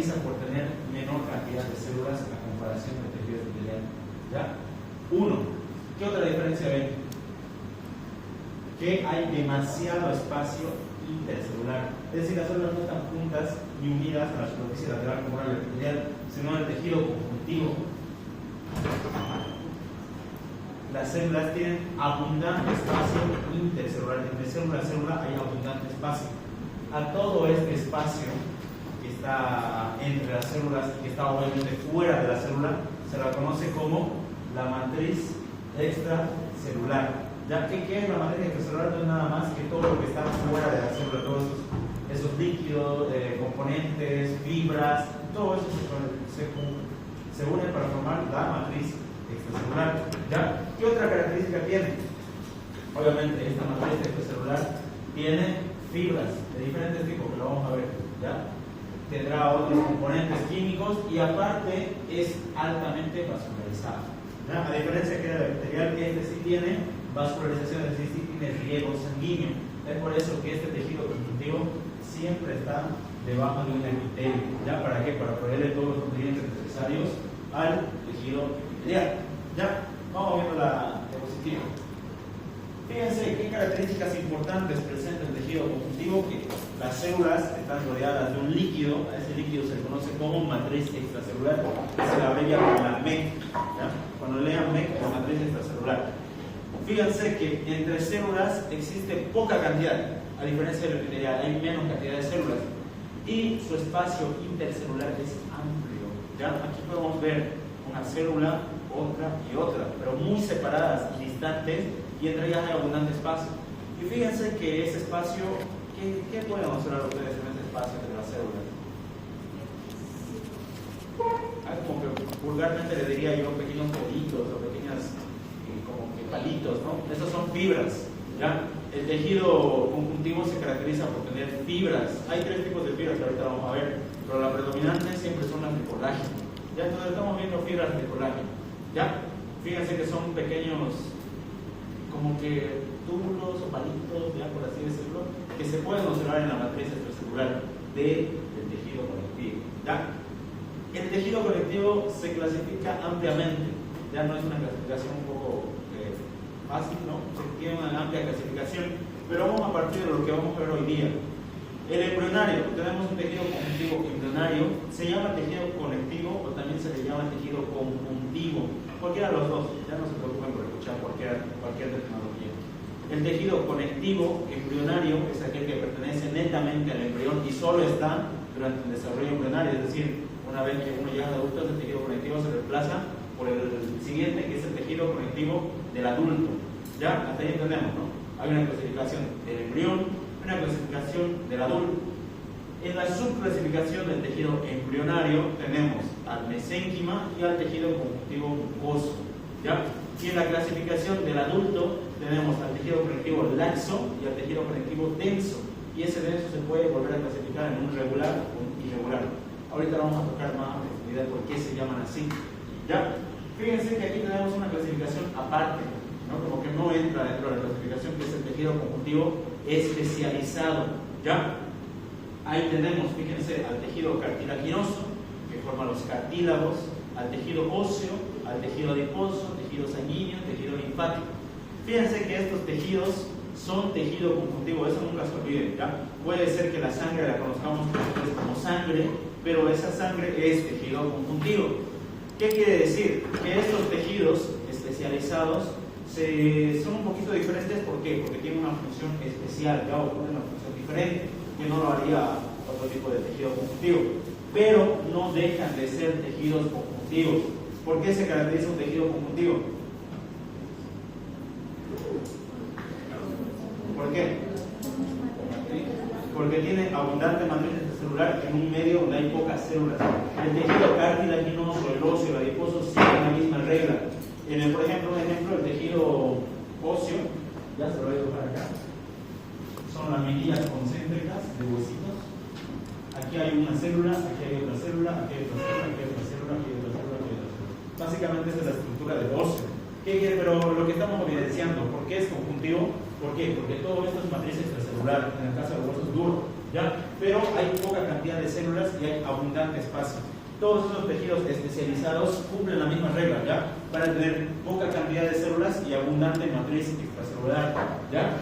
caracteriza por tener menor cantidad de células a comparación del tejido epitelial. ¿Ya? Uno, ¿qué otra diferencia ven? Que hay demasiado espacio intercelular. Es decir, las células no están juntas ni unidas a la superficie lateral como el epitelial, sino en el tejido conjuntivo. Las células tienen abundante espacio intercelular. Entre célula a célula hay abundante espacio. A todo este espacio que está entre las células y que está obviamente fuera de la célula se la conoce como la matriz extracelular. ¿Ya? ¿Qué es la matriz extracelular? No es nada más que todo lo que está fuera de la célula, todos esos líquidos, componentes, fibras, todo eso se une para formar la matriz extracelular. ¿Ya? ¿Qué otra característica tiene? Obviamente esta matriz extracelular tiene fibras de diferentes tipos, que lo vamos a ver. ¿Ya? Tendrá otros componentes químicos y aparte es altamente vascularizado. ¿Ya? A diferencia que el epitelial, este sí tiene vascularización, es decir, sí tiene riego sanguíneo. Es por eso que este tejido conjuntivo siempre está debajo de un epitelio. ¿Ya? ¿Para qué? Para proveerle todos los nutrientes necesarios al tejido epitelial. ¿Ya? Vamos viendo la diapositiva. Fíjense qué características importantes presenta el tejido conjuntivo, que las células están rodeadas de un líquido. A ese líquido se le conoce como matriz extracelular, se la abrevia como la MEC. ¿Ya? Cuando lean MEC, es matriz extracelular. Fíjense que entre células existe poca cantidad, a diferencia del epitelial, hay menos cantidad de células. Y su espacio intercelular es amplio. ¿Ya? Aquí podemos ver una célula, otra y otra, pero muy separadas y distantes, y entre ellas hay abundante espacio. Y fíjense que ese espacio, ¿qué pueden observar ustedes en ese espacio entre las células? Como que vulgarmente le diría yo pequeños pelitos o pequeñas como que palitos, ¿no? Esas son fibras. ¿Ya? El tejido conjuntivo se caracteriza por tener fibras. Hay tres tipos de fibras que ahorita vamos a ver, pero la predominante siempre son las de colágeno. ¿Ya? Entonces estamos viendo fibras de colágeno. ¿Ya? Fíjense que son pequeños como que túbulos o palitos, ya por así decirlo, que se pueden observar en la matriz extracelular del tejido conectivo. ¿Ya? El tejido conectivo se clasifica ampliamente, ya no es una clasificación un poco fácil, ¿no? Se tiene una amplia clasificación, pero vamos a partir de lo que vamos a ver hoy día. El embrionario, tenemos un tejido conjuntivo embrionario, se llama tejido conectivo o también se le llama tejido conjuntivo. Cualquiera de los dos, ya no se preocupen por escuchar cualquier terminología. El tejido conectivo embrionario es aquel que pertenece netamente al embrión y solo está durante el desarrollo embrionario, es decir, una vez que uno llega a adulto, el tejido conectivo se reemplaza por el siguiente, que es el tejido conectivo del adulto. ¿Ya? Hasta ahí entendemos, ¿no? Hay una clasificación del embrión, una clasificación del adulto. En la subclasificación del tejido embrionario tenemos al mesénquima y al tejido conjuntivo mucoso. ¿Ya? Y en la clasificación del adulto tenemos al tejido conectivo laxo y al tejido conectivo denso. Y ese denso se puede volver a clasificar en un regular o un irregular. Ahorita vamos a tocar más a profundidad por qué se llaman así. ¿Ya? Fíjense que aquí tenemos una clasificación aparte, ¿no? Como que no entra dentro de la clasificación, que es el tejido conjuntivo especializado. ¿Ya? Ahí tenemos, fíjense, al tejido cartilaginoso, que forma los cartílagos, al tejido óseo, al tejido adiposo, tejido sanguíneo, tejido linfático. Fíjense que estos tejidos son tejido conjuntivo, eso nunca se olviden, ¿ya? Puede ser que la sangre la conozcamos como sangre, pero esa sangre es tejido conjuntivo. ¿Qué quiere decir? Que estos tejidos especializados son un poquito diferentes. ¿Por qué? Porque tienen una función especial, ¿ya? O tienen una función diferente, que no lo haría otro tipo de tejido conjuntivo. Pero no dejan de ser tejidos conjuntivos. ¿Por qué se caracteriza un tejido conjuntivo? ¿Por qué? Porque tiene abundante matriz extracelular en un medio donde hay pocas células. El tejido cartilaginoso, el óseo, el adiposo siguen la misma regla. Por ejemplo, el tejido óseo, ya se lo voy a dejar acá, son las medillas concéntricas de huesitos. Aquí hay una célula, aquí hay otra célula, aquí hay otra célula, aquí hay otra célula, aquí hay otra célula, aquí hay otra célula. Básicamente esa es la estructura del óseo. Pero lo que estamos evidenciando, ¿por qué es conjuntivo? ¿Por qué? Porque todo esto es matriz extracelular, en el caso de los huesos duros. ¿ya? Pero hay poca cantidad de células y hay abundante espacio. Todos esos tejidos especializados cumplen la misma regla, ¿ya? Para tener poca cantidad de células y abundante matriz extracelular, ¿ya?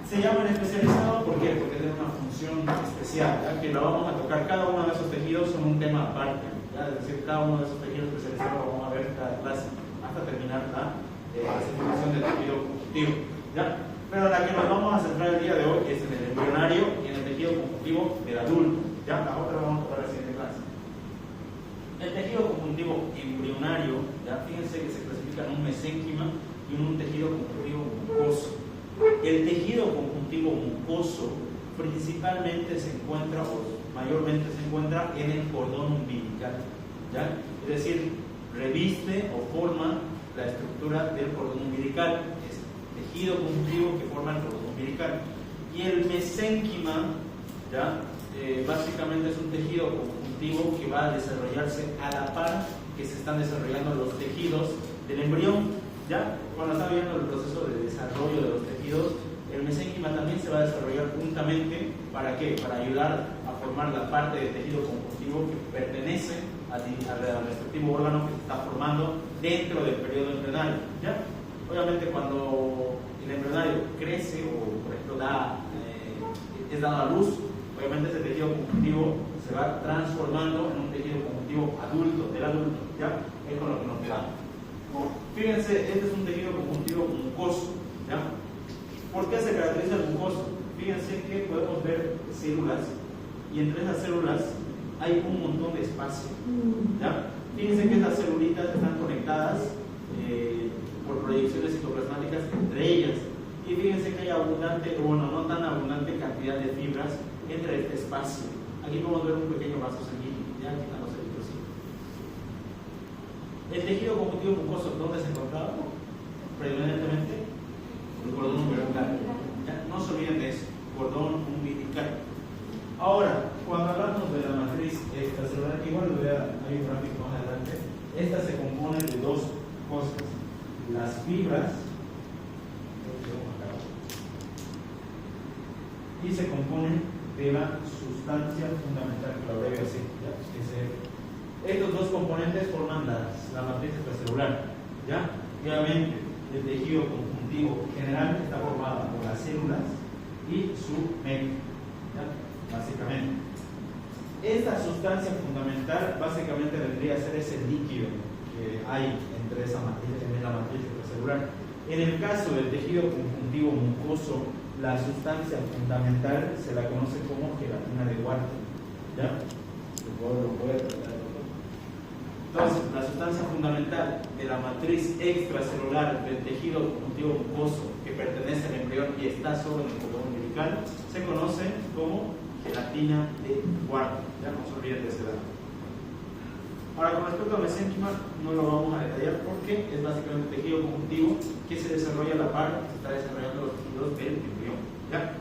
Se llaman especializados, ¿por qué? Porque tienen una función especial, ¿ya? Que la vamos a tocar. Cada uno de esos tejidos son un tema aparte, ¿ya? Es decir, cada uno de esos tejidos especializados lo vamos a ver cada clase hasta terminar la clasificación del tejido conjuntivo, ¿ya? Pero la que nos vamos a centrar el día de hoy es en el embrionario y en el tejido conjuntivo del adulto, ¿ya? La otra la vamos a tocar en la siguiente clase. El tejido conjuntivo embrionario, ¿ya? Fíjense que se clasifica en un mesénquima y en un tejido conjuntivo mucoso. El tejido conjuntivo mucoso principalmente se encuentra, o mayormente se encuentra, en el cordón umbilical, ¿ya? Es decir, reviste o forma la estructura del cordón umbilical. Es tejido conjuntivo que forma el cordón umbilical. Y el mesénquima, ¿ya? Básicamente es un tejido conjuntivo que va a desarrollarse a la par que se están desarrollando los tejidos del embrión, ¿ya? Cuando está viendo el proceso de desarrollo de los tejidos, el mesénquima también se va a desarrollar juntamente. ¿Para qué? Para ayudar a formar la parte del tejido conjuntivo que pertenece al respectivo órgano que se está formando dentro del periodo embrionario, ¿ya? Obviamente cuando el embrionario crece o, por ejemplo, es dado a luz, obviamente ese tejido conjuntivo se va transformando en un tejido conjuntivo adulto, del adulto, ¿ya? Es con lo que nos quedamos. Fíjense, este es un tejido conjuntivo mucoso, ¿ya? ¿Por qué se caracteriza el mucoso? Fíjense que podemos ver células y entre esas células hay un montón de espacio, ¿ya? Fíjense que esas celulitas están conectadas por proyecciones citoplasmáticas entre ellas. Y fíjense que hay abundante, bueno, no tan abundante cantidad de fibras entre este espacio. Aquí podemos ver un pequeño vaso sanguíneo, ya aquí están los eritrocitos. El tejido conjuntivo mucoso, ¿dónde se encontraba? Predominantemente el cordón umbilical. ¿Ya? No se olviden de eso, cordón umbilical. Ahora, cuando hablamos de la matriz extracelular, igual hay un gráfico más adelante, esta se compone de dos cosas: las fibras y se compone de la sustancia fundamental, que lo abrevio así, ¿ya? Estos dos componentes forman la matriz extracelular, ¿ya? Obviamente, el tejido conjuntivo general está formado por las células y su medio, ¿ya? Básicamente. Esta sustancia fundamental básicamente vendría a ser ese líquido que hay entre esa matriz, en la matriz extracelular. En el caso del tejido conjuntivo mucoso, la sustancia fundamental se la conoce como gelatina de Wharton, ¿ya? Entonces, la sustancia fundamental de la matriz extracelular del tejido conjuntivo mucoso que pertenece al embrión y está sobre el cordón umbilical se conoce como gelatina de Wharton. Ya no se olviden de ese dato. Ahora, con respecto al mesénquima, no lo vamos a detallar porque es básicamente un tejido conjuntivo que se desarrolla a la par que se está desarrollando los tejidos del embrión, ¿ya?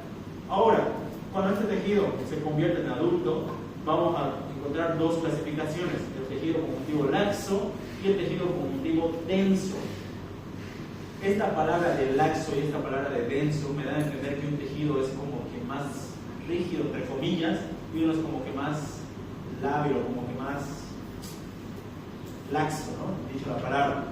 Ahora, cuando este tejido se convierte en adulto, vamos a encontrar dos clasificaciones: el tejido conjuntivo laxo y el tejido conjuntivo denso. Esta palabra de laxo y esta palabra de denso me da a entender que un tejido es como que más rígido, entre comillas, y uno es como que más lábil o como que más laxo, ¿no? Dicho la palabra.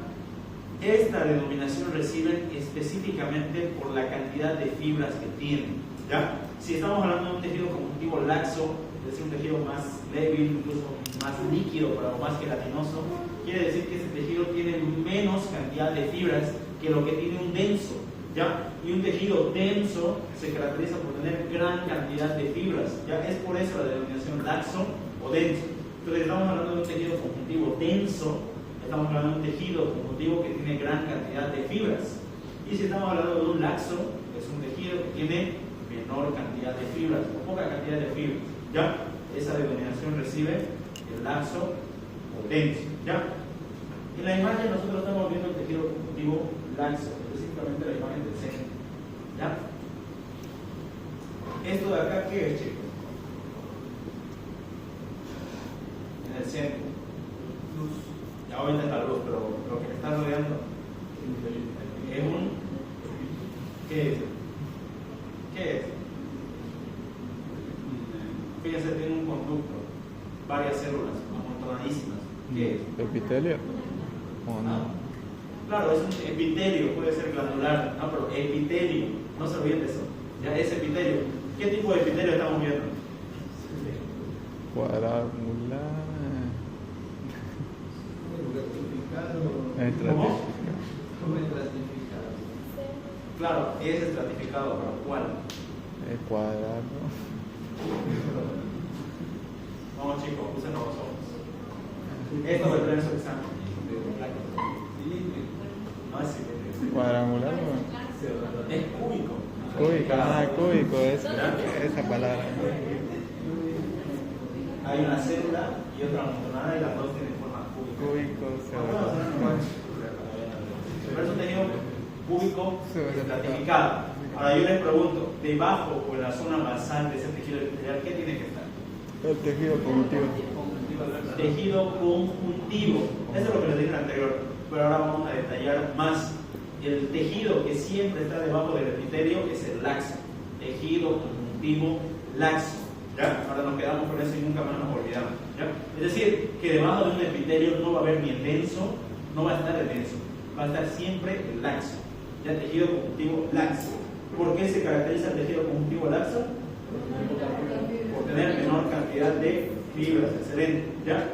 Esta denominación reciben específicamente por la cantidad de fibras que tienen, ¿ya? Si estamos hablando de un tejido conjuntivo laxo, es decir, un tejido más débil, incluso más líquido, pero más gelatinoso, quiere decir que ese tejido tiene menos cantidad de fibras que lo que tiene un denso, ¿ya? Y un tejido denso se caracteriza por tener gran cantidad de fibras, ¿ya? Es por eso la denominación laxo o denso. Entonces, estamos hablando de un tejido conjuntivo denso, estamos hablando de un tejido conjuntivo que tiene gran cantidad de fibras. Y si estamos hablando de un laxo, es un tejido que tiene menor cantidad de fibras, o poca cantidad de fibras, ¿ya? Esa denominación recibe el laxo o denso, ¿ya? En la imagen nosotros estamos viendo el tejido conjuntivo laxo, específicamente la imagen del seno, ¿ya? ¿Esto de acá qué es, chicos? En el seno. Luz. Ya ahorita está luz, pero lo que me está rodeando es un... ¿Qué es? ¿Qué es? varias células amontonadísimas. ¿Qué es? ¿Epitelio? ¿O no? Claro, es un epitelio, puede ser glandular, no, pero epitelio, no se olviden de eso, ya es epitelio. ¿Qué tipo de epitelio estamos viendo? Cuadrangular. ¿Cómo? ¿Cómo estratificado? Claro, es estratificado, pero ¿cuál? Cuadrado. Vamos chicos, usen los ojos. Esto me trae su examen. No es cilíndrico. ¿Cuadrangular o? Es cúbico. Cúbico, cúbico, esa palabra. Hay una célula y otra amontonada y las dos tienen forma cúbica. Cúbico, Pero es un tejido cúbico estratificado. Ahora yo les pregunto, debajo o en la zona basal de ese tejido epitelial, ¿qué tiene que estar? El tejido conjuntivo. Tejido conjuntivo. Eso es lo que les dije en el anterior, pero ahora vamos a detallar más. El tejido que siempre está debajo del epitelio es el laxo. Tejido conjuntivo laxo. ¿Ya? Ahora nos quedamos con eso y nunca más nos olvidamos. ¿Ya? Es decir, que debajo de un epitelio no va a haber ni el denso, no va a estar el denso, va a estar siempre el laxo. ¿Ya? Tejido conjuntivo laxo. ¿Por qué se caracteriza el tejido conjuntivo laxo? Por tener menor cantidad de fibras. Excelente. ¿Ya?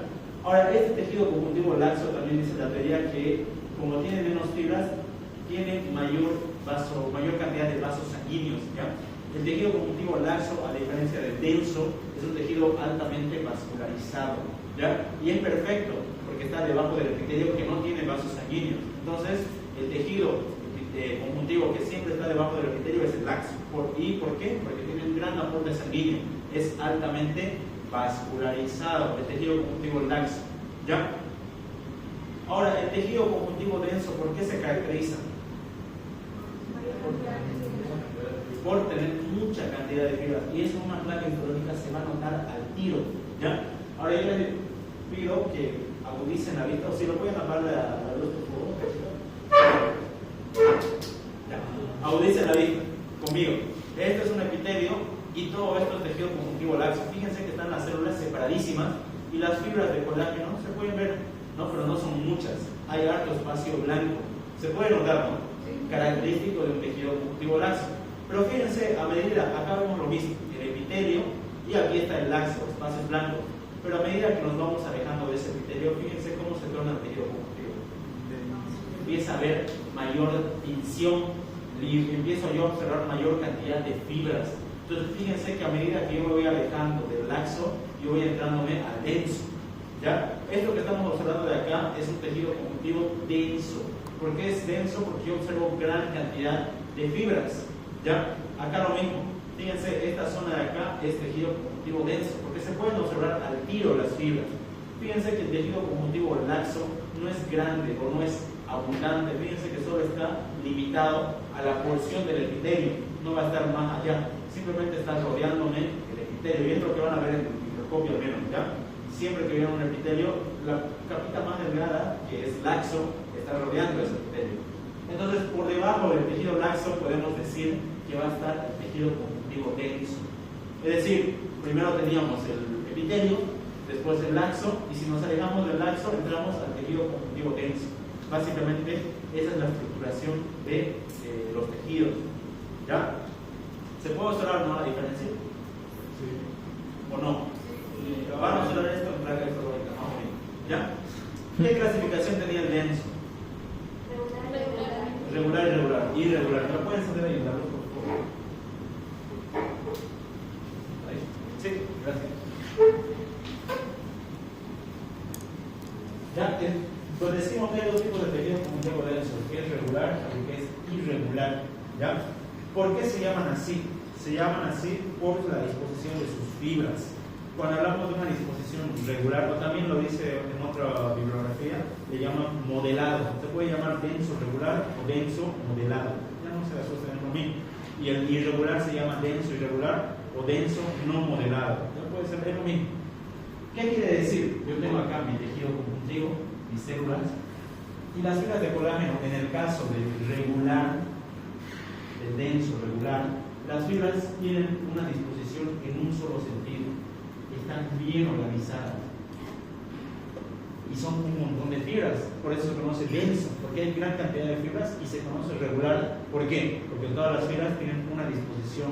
Ahora, este tejido conjuntivo laxo también dice la teoría que, como tiene menos fibras, tiene mayor cantidad de vasos sanguíneos. ¿Ya? El tejido conjuntivo laxo, a diferencia del denso, es un tejido altamente vascularizado. ¿Ya? Y es perfecto, porque está debajo del epitelio que no tiene vasos sanguíneos. Entonces, el tejido conjuntivo que siempre está debajo del epitelio es el laxo. ¿Y por qué? Porque tiene un gran aporte sanguíneo. Es altamente vascularizado, el tejido conjuntivo laxo. ¿Ya? Ahora, el tejido conjuntivo denso, ¿por qué se caracteriza? Por tener mucha cantidad de fibras. Y eso en una placa histológica se va a notar al tiro. ¿Ya? Ahora yo les pido que agudicen la vista, o si lo pueden tapar la luz, por favor. Ya. Agudicen la vista conmigo. Esto es un epitelio y todo esto es tejido conjuntivo laxo. Fíjense que están las células separadísimas y las fibras de colágeno se pueden ver, ¿no? Pero no son muchas. Hay harto espacio blanco. Se puede notar, ¿no? Característico de un tejido conjuntivo laxo. Pero fíjense, a medida, acá vemos lo mismo, el epitelio y aquí está el laxo, espacios blancos. Pero a medida que nos vamos alejando de ese epitelio, fíjense cómo se torna el tejido conjuntivo. Empieza a haber mayor tinción, empiezo yo a observar mayor cantidad de fibras. Entonces fíjense que a medida que yo me voy alejando del laxo, yo voy entrándome al denso. ¿Ya? Esto que estamos observando de acá es un tejido conjuntivo denso. ¿Por qué es denso? Porque yo observo gran cantidad de fibras. ¿Ya? Acá lo mismo. Fíjense, esta zona de acá es tejido conjuntivo denso, porque se pueden observar al tiro las fibras. Fíjense que el tejido conjuntivo laxo no es grande o no es abundante. Fíjense que solo está limitado a la porción del epitelio, no va a estar más allá. Simplemente está rodeándome el epitelio. Y es lo que van a ver en el microscopio al menos, ¿ya? Siempre que vean un epitelio, la capita más delgada, que es laxo, está rodeando ese epitelio. Entonces, por debajo del tejido laxo podemos decir que va a estar el tejido conjuntivo denso. Es decir, primero teníamos el epitelio, después el laxo, y si nos alejamos del laxo, entramos al tejido conjuntivo denso. Básicamente, esa es la estructuración de los tejidos. ¿Ya? ¿Se puede observar, no, la diferencia? Sí. ¿O no? Vamos a observar esto en placa histológica, más o menos. ¿Ya? ¿Qué clasificación tenía el denso? Regular, irregular. Irregular. ¿Me lo pueden hacer ahí, la luz, por favor? Ahí. Sí, gracias. Ya, pues decimos que hay dos tipos de tejido conjuntivo denso, el que es regular y el que es irregular. ¿Ya? ¿Por qué se llaman así? Se llaman así por la disposición de sus fibras. Cuando hablamos de una disposición regular, o también lo dice en otra bibliografía, le llaman modelado. Se puede llamar denso regular o denso modelado. Ya no se asusten con mí. Y el irregular se llama denso irregular o denso no modelado. Ya puede ser lo mismo. ¿Qué quiere decir? Yo tengo acá mi tejido conjuntivo, mis células, y las fibras de colágeno, en el caso del regular, del denso regular, las fibras tienen una disposición en un solo sentido. Están bien organizadas. por eso se conoce denso, porque hay gran cantidad de fibras, y se conoce regular. ¿Por qué? Porque todas las fibras tienen una disposición,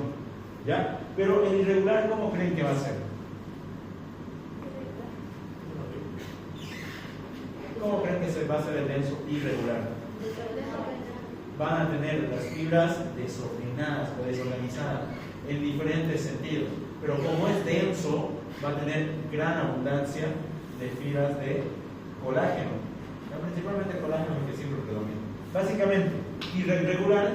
¿ya? Pero el irregular, ¿cómo creen que va a ser? ¿Cómo creen que se va a hacer el denso irregular? Van a tener las fibras desordenadas o desorganizadas en diferentes sentidos, pero como es denso, va a tener gran abundancia de fibras de colágeno, principalmente colágeno, que siempre predomina. Básicamente, irregular,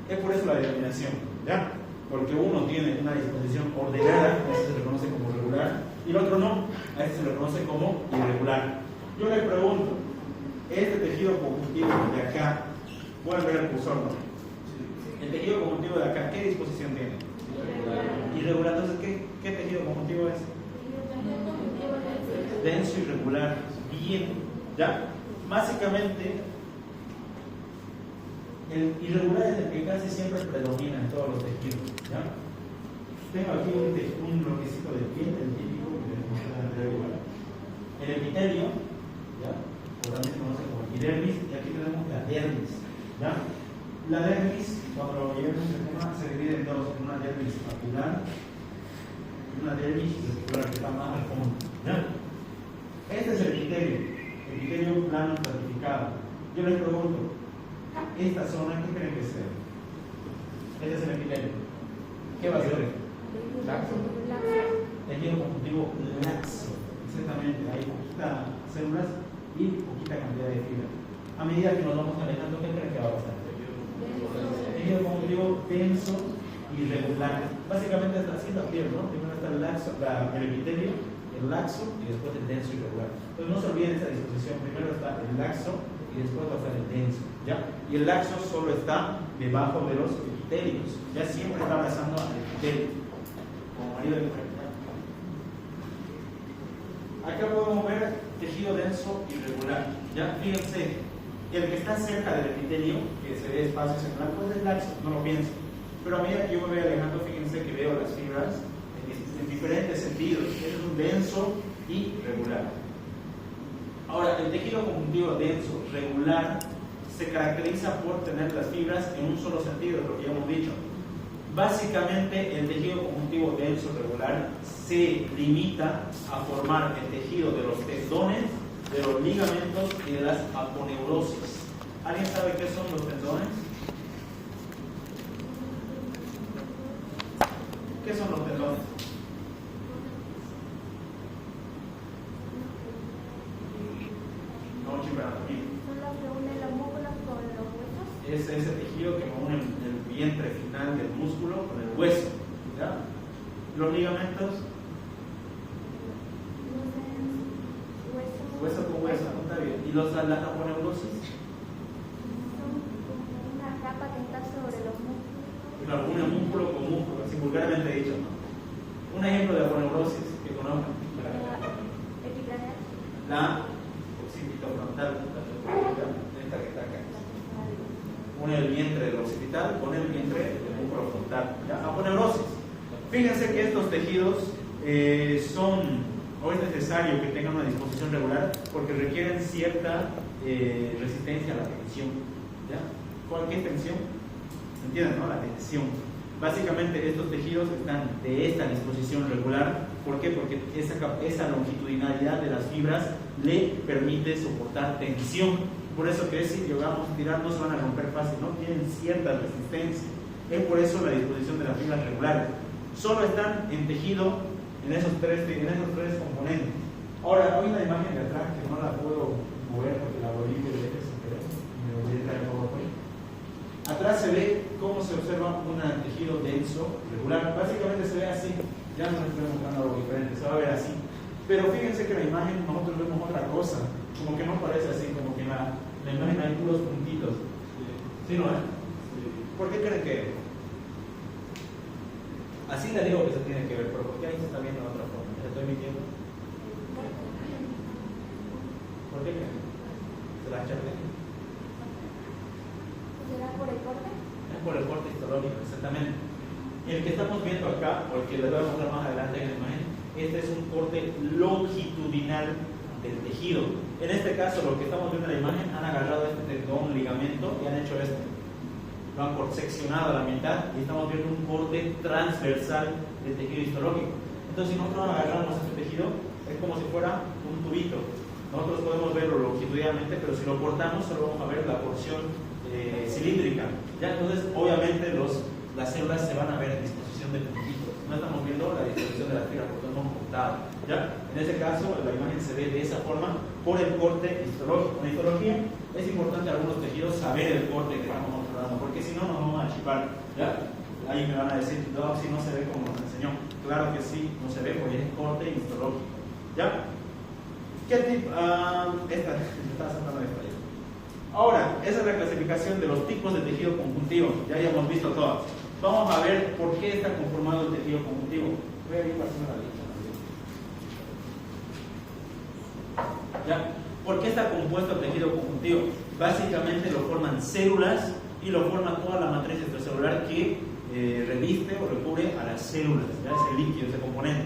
es por eso la denominación, ¿ya? Porque uno tiene una disposición ordenada, a eso se le conoce como regular, y el otro no, a eso se le conoce como irregular. Yo le pregunto, este tejido conjuntivo de acá, voy a ver el cursor, ¿no? El tejido conjuntivo de acá, ¿qué disposición tiene? Irregular. Entonces, ¿qué tejido conjuntivo es? Denso irregular. Bien, ¿ya? Básicamente, el irregular es el que casi siempre predomina en todos los tejidos, ¿ya? Tengo aquí un bloquecito de piel, el típico irregular. El epitelio, ¿ya? O también se conoce como epidermis, y aquí tenemos la dermis, ¿ya? La dermis, cuando lo llevamos el tema, se divide en dos: una dermis papilar y una dermis reticular, que está más al fondo, ¿ya? Este es el epitelio plano estratificado. Yo les pregunto, esta zona, ¿qué creen que sea? Este es el epitelio. ¿Qué va a ser? Laxo. Tejido conjuntivo laxo. Exactamente, hay poquitas células y poquita cantidad de fibra. A medida que nos vamos alejando, ¿qué creen que va a pasar? Tejido conjuntivo denso y regular. Básicamente es así la piel, ¿no? Primero está el laxo, el epitelio, el laxo, y después el denso y regular. Entonces no se olviden esta disposición. Primero está el laxo y después va a estar el denso, ¿ya? Y el laxo solo está debajo de los epitelios, ya siempre está abrazando al epitelio, como marido de mujer. Acá podemos ver tejido denso y regular, ¿ya? Fíjense, el que está cerca del epitelio, que se ve espacios en blanco, es el laxo, no lo pienso. Pero a medida que yo me voy alejando, fíjense que veo las fibras en diferentes sentidos. Es un denso y regular. Ahora, el tejido conjuntivo denso, regular, se caracteriza por tener las fibras en un solo sentido, lo que ya hemos dicho. Básicamente, el tejido conjuntivo denso regular se limita a formar el tejido de los tendones, de los ligamentos y de las aponeurosis. ¿Alguien sabe qué son los tendones? ¿Qué son los tendones? No, chimba, aquí. ¿Son los que unen los músculos con los huesos? Es ese tejido que une el vientre final del músculo con el hueso, ¿ya? Los ligamentos, hueso con hueso, ¿no? Está bien. ¿Y las aponeurosis? Son como una capa que está sobre los músculos. Claro, une músculo con músculo, así vulgarmente dicho, ¿no? Un ejemplo de aponeurosis que conozcan. Epicraneal. La occipitofrontal, esta que está acá. Une el vientre del occipital con el vientre del músculo frontal, ¿ya? Aponeurosis. Fíjense que estos tejidos es necesario que tengan una disposición regular porque requieren cierta resistencia a la tensión, ¿ya? ¿Cualquier tensión? ¿Entienden, no? La tensión. Básicamente estos tejidos están de esta disposición regular. ¿Por qué? Porque esa longitudinalidad de las fibras le permite soportar tensión. Por eso que si llegamos a tirar no se van a romper fácil, no tienen cierta resistencia. Es por eso la disposición de las fibras regulares. Solo están en tejido en esos tres componentes. Ahora, hay una imagen de atrás que no la puedo mover porque la volví de lejos, pero me volví a traer el PowerPoint. Atrás se ve cómo se observa un tejido denso, regular. Básicamente se ve así. Ya no estoy mostrando algo diferente, se va a ver así. Pero fíjense que la imagen nosotros vemos otra cosa. Como que no parece así, como que en la imagen hay puros puntitos. ¿Sí, no es? ¿Por qué creen que? Así le digo que se tiene que ver, pero ¿por qué ahí se está viendo de otra forma? ¿Le estoy mintiendo? ¿Por qué creen? ¿Se la charlé? ¿Será por el corte? Es por el corte histológico, exactamente. El que estamos viendo acá, o el que les voy a mostrar más adelante en la imagen, este es un corte longitudinal del tejido. En este caso, lo que estamos viendo en la imagen, han agarrado este tendón, ligamento y han hecho esto. Lo han seccionado a la mitad y estamos viendo un corte transversal del tejido histológico. Entonces, si nosotros agarramos este tejido, es como si fuera un tubito. Nosotros podemos verlo longitudinalmente, pero si lo cortamos, solo vamos a ver la porción cilíndrica. ¿Ya? Entonces, obviamente, las células se van a ver en disposición de puntitos. No estamos viendo la disposición de la fibra porque no hemos cortado. ¿Ya? En ese caso, la imagen se ve de esa forma por el corte histológico. En histología es importante algunos tejidos saber el corte que estamos mostrando, porque si no, nos vamos a chipar. ¿Ya? Ahí me van a decir, no, si no se ve como nos enseñó. Claro que sí, no se ve porque es corte histológico. ¿Ya? ¿Qué tipo? Esta, me estaba saltando esta ya. Ahora, esa es la clasificación de los tipos de tejido conjuntivo. Ya hemos visto todas. Vamos a ver por qué está conformado el tejido conjuntivo. Voy a ir pasando la lista. ¿Ya? ¿Por qué está compuesto el tejido conjuntivo? Básicamente lo forman células y lo forma toda la matriz extracelular que reviste o recubre a las células, ya ese líquido, ese componente.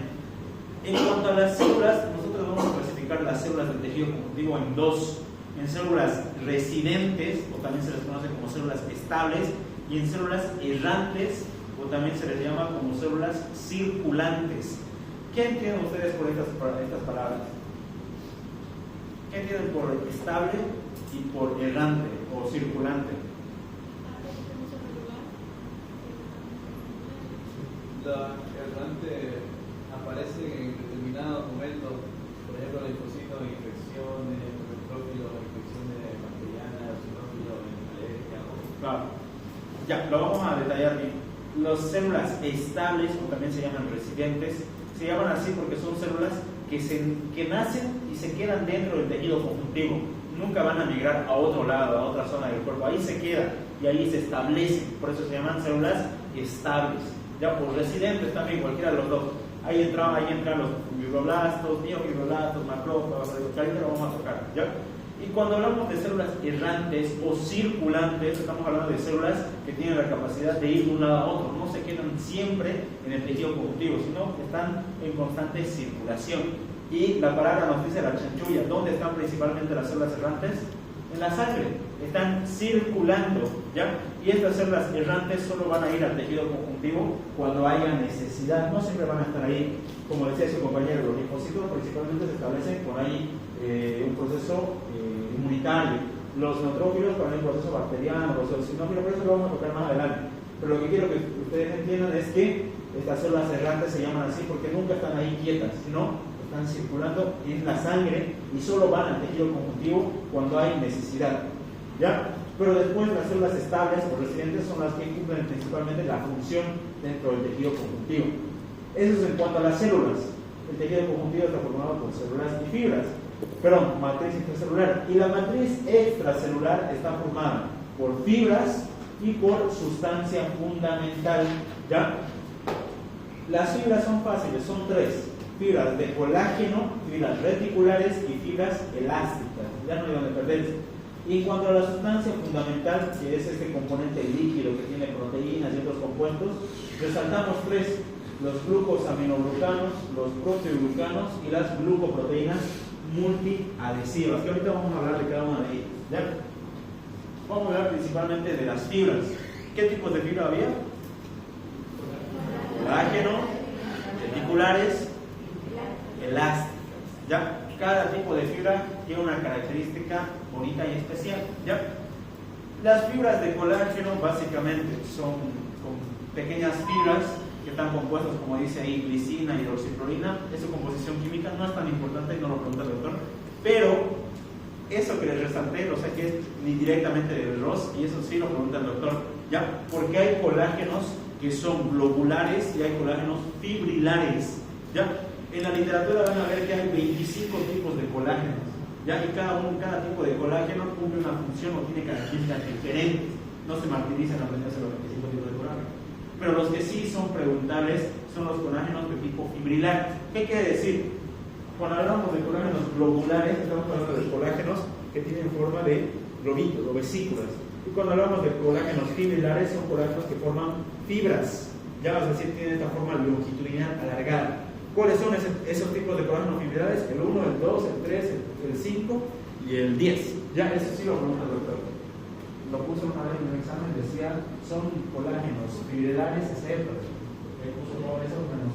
En cuanto a las células, nosotros vamos a clasificar las células del tejido conjuntivo en dos: en células residentes, o también se les conoce como células estables, y en células errantes, o también se les llama como células circulantes. ¿Qué entienden ustedes por estas palabras? ¿Qué entienden por estable y por errante o circulante? La errante aparece en determinados momentos, por ejemplo, linfocitos en infecciones, neutrófilos en infecciones bacterianas, eosinófilos en alergia. Claro. Ya, lo vamos a detallar bien. Las células estables, o también se llaman residentes, se llaman así porque son células que nacen y se quedan dentro del tejido conjuntivo. Nunca van a migrar a otro lado, a otra zona del cuerpo. Ahí se quedan y ahí se establecen. Por eso se llaman células estables. Ya, por residentes también, cualquiera de los dos. Ahí entran los fibroblastos, miofibroblastos, macrófagos, que ahorita lo vamos a tocar. ¿Ya? Y cuando hablamos de células errantes o circulantes, estamos hablando de células que tienen la capacidad de ir de un lado a otro. No se quedan siempre en el tejido conjuntivo, sino que están en constante circulación. Y la palabra nos dice la chanchulla. ¿Dónde están principalmente las células errantes? En la sangre. Están circulando, ¿ya? Y estas células errantes solo van a ir al tejido conjuntivo cuando haya necesidad. No siempre van a estar ahí. Como decía su compañero, los linfocitos principalmente se establecen cuando hay un proceso inmunitario. Los neutrófilos cuando hay un proceso bacteriano, los eosinófilos, por eso lo vamos a tocar más adelante. Pero lo que quiero que ustedes entiendan es que estas células errantes se llaman así porque nunca están ahí quietas, sino están circulando en la sangre y solo van al tejido conjuntivo cuando hay necesidad. ¿Ya? Pero después las células estables o residentes son las que cumplen principalmente la función dentro del tejido conjuntivo. Eso es en cuanto a las células. El tejido conjuntivo está formado por células y fibras. Perdón, matriz intracelular. Y la matriz extracelular está formada por fibras y por sustancia fundamental. ¿Ya? Las fibras son fáciles, son tres: fibras de colágeno, fibras reticulares y fibras elásticas. Ya no hay donde perderse. Y en cuanto a la sustancia fundamental, que es este componente líquido que tiene proteínas y otros compuestos, resaltamos tres: los glucosaminoglucanos, los proteoglucanos y las glucoproteínas multiadhesivas, que ahorita vamos a hablar de cada una de ellas. ¿Ya? Vamos a hablar principalmente de las fibras. ¿Qué tipos de fibra había? Colágeno, reticulares, elásticas. ¿Ya? Cada tipo de fibra tiene una característica bonita y especial. ¿Ya? Las fibras de colágeno básicamente son pequeñas fibras que están compuestas, como dice ahí, glicina y hidroxiclorina. Es su composición química, no es tan importante y no lo pregunta el doctor, pero eso que les resalté lo saqué directamente del ROS y eso sí lo pregunta el doctor, ¿ya? Porque hay colágenos que son globulares y hay colágenos fibrilares, ¿ya? En la literatura van a ver que hay 25 tipos de colágenos, ¿ya? Y cada tipo de colágeno cumple una función o tiene características diferentes. No se martirizan a aprenderse los 25 tipos de colágeno. Pero los que sí son preguntables son los colágenos de tipo fibrilar. ¿Qué quiere decir? Cuando hablamos de colágenos globulares, estamos hablando de colágenos que tienen forma de globitos o vesículas. Y cuando hablamos de colágenos fibrilares, son colágenos que forman fibras. Ya vas a decir, tienen esta forma longitudinal alargada. ¿Cuáles son esos tipos de colágenos fibrilares? El 1, el 2, el 3, el 5 y el 10. Ya, eso sí lo pregunta el doctor. Lo puso una vez en un examen, decía, son colágenos fibrilares, etc. Puso todo eso, menos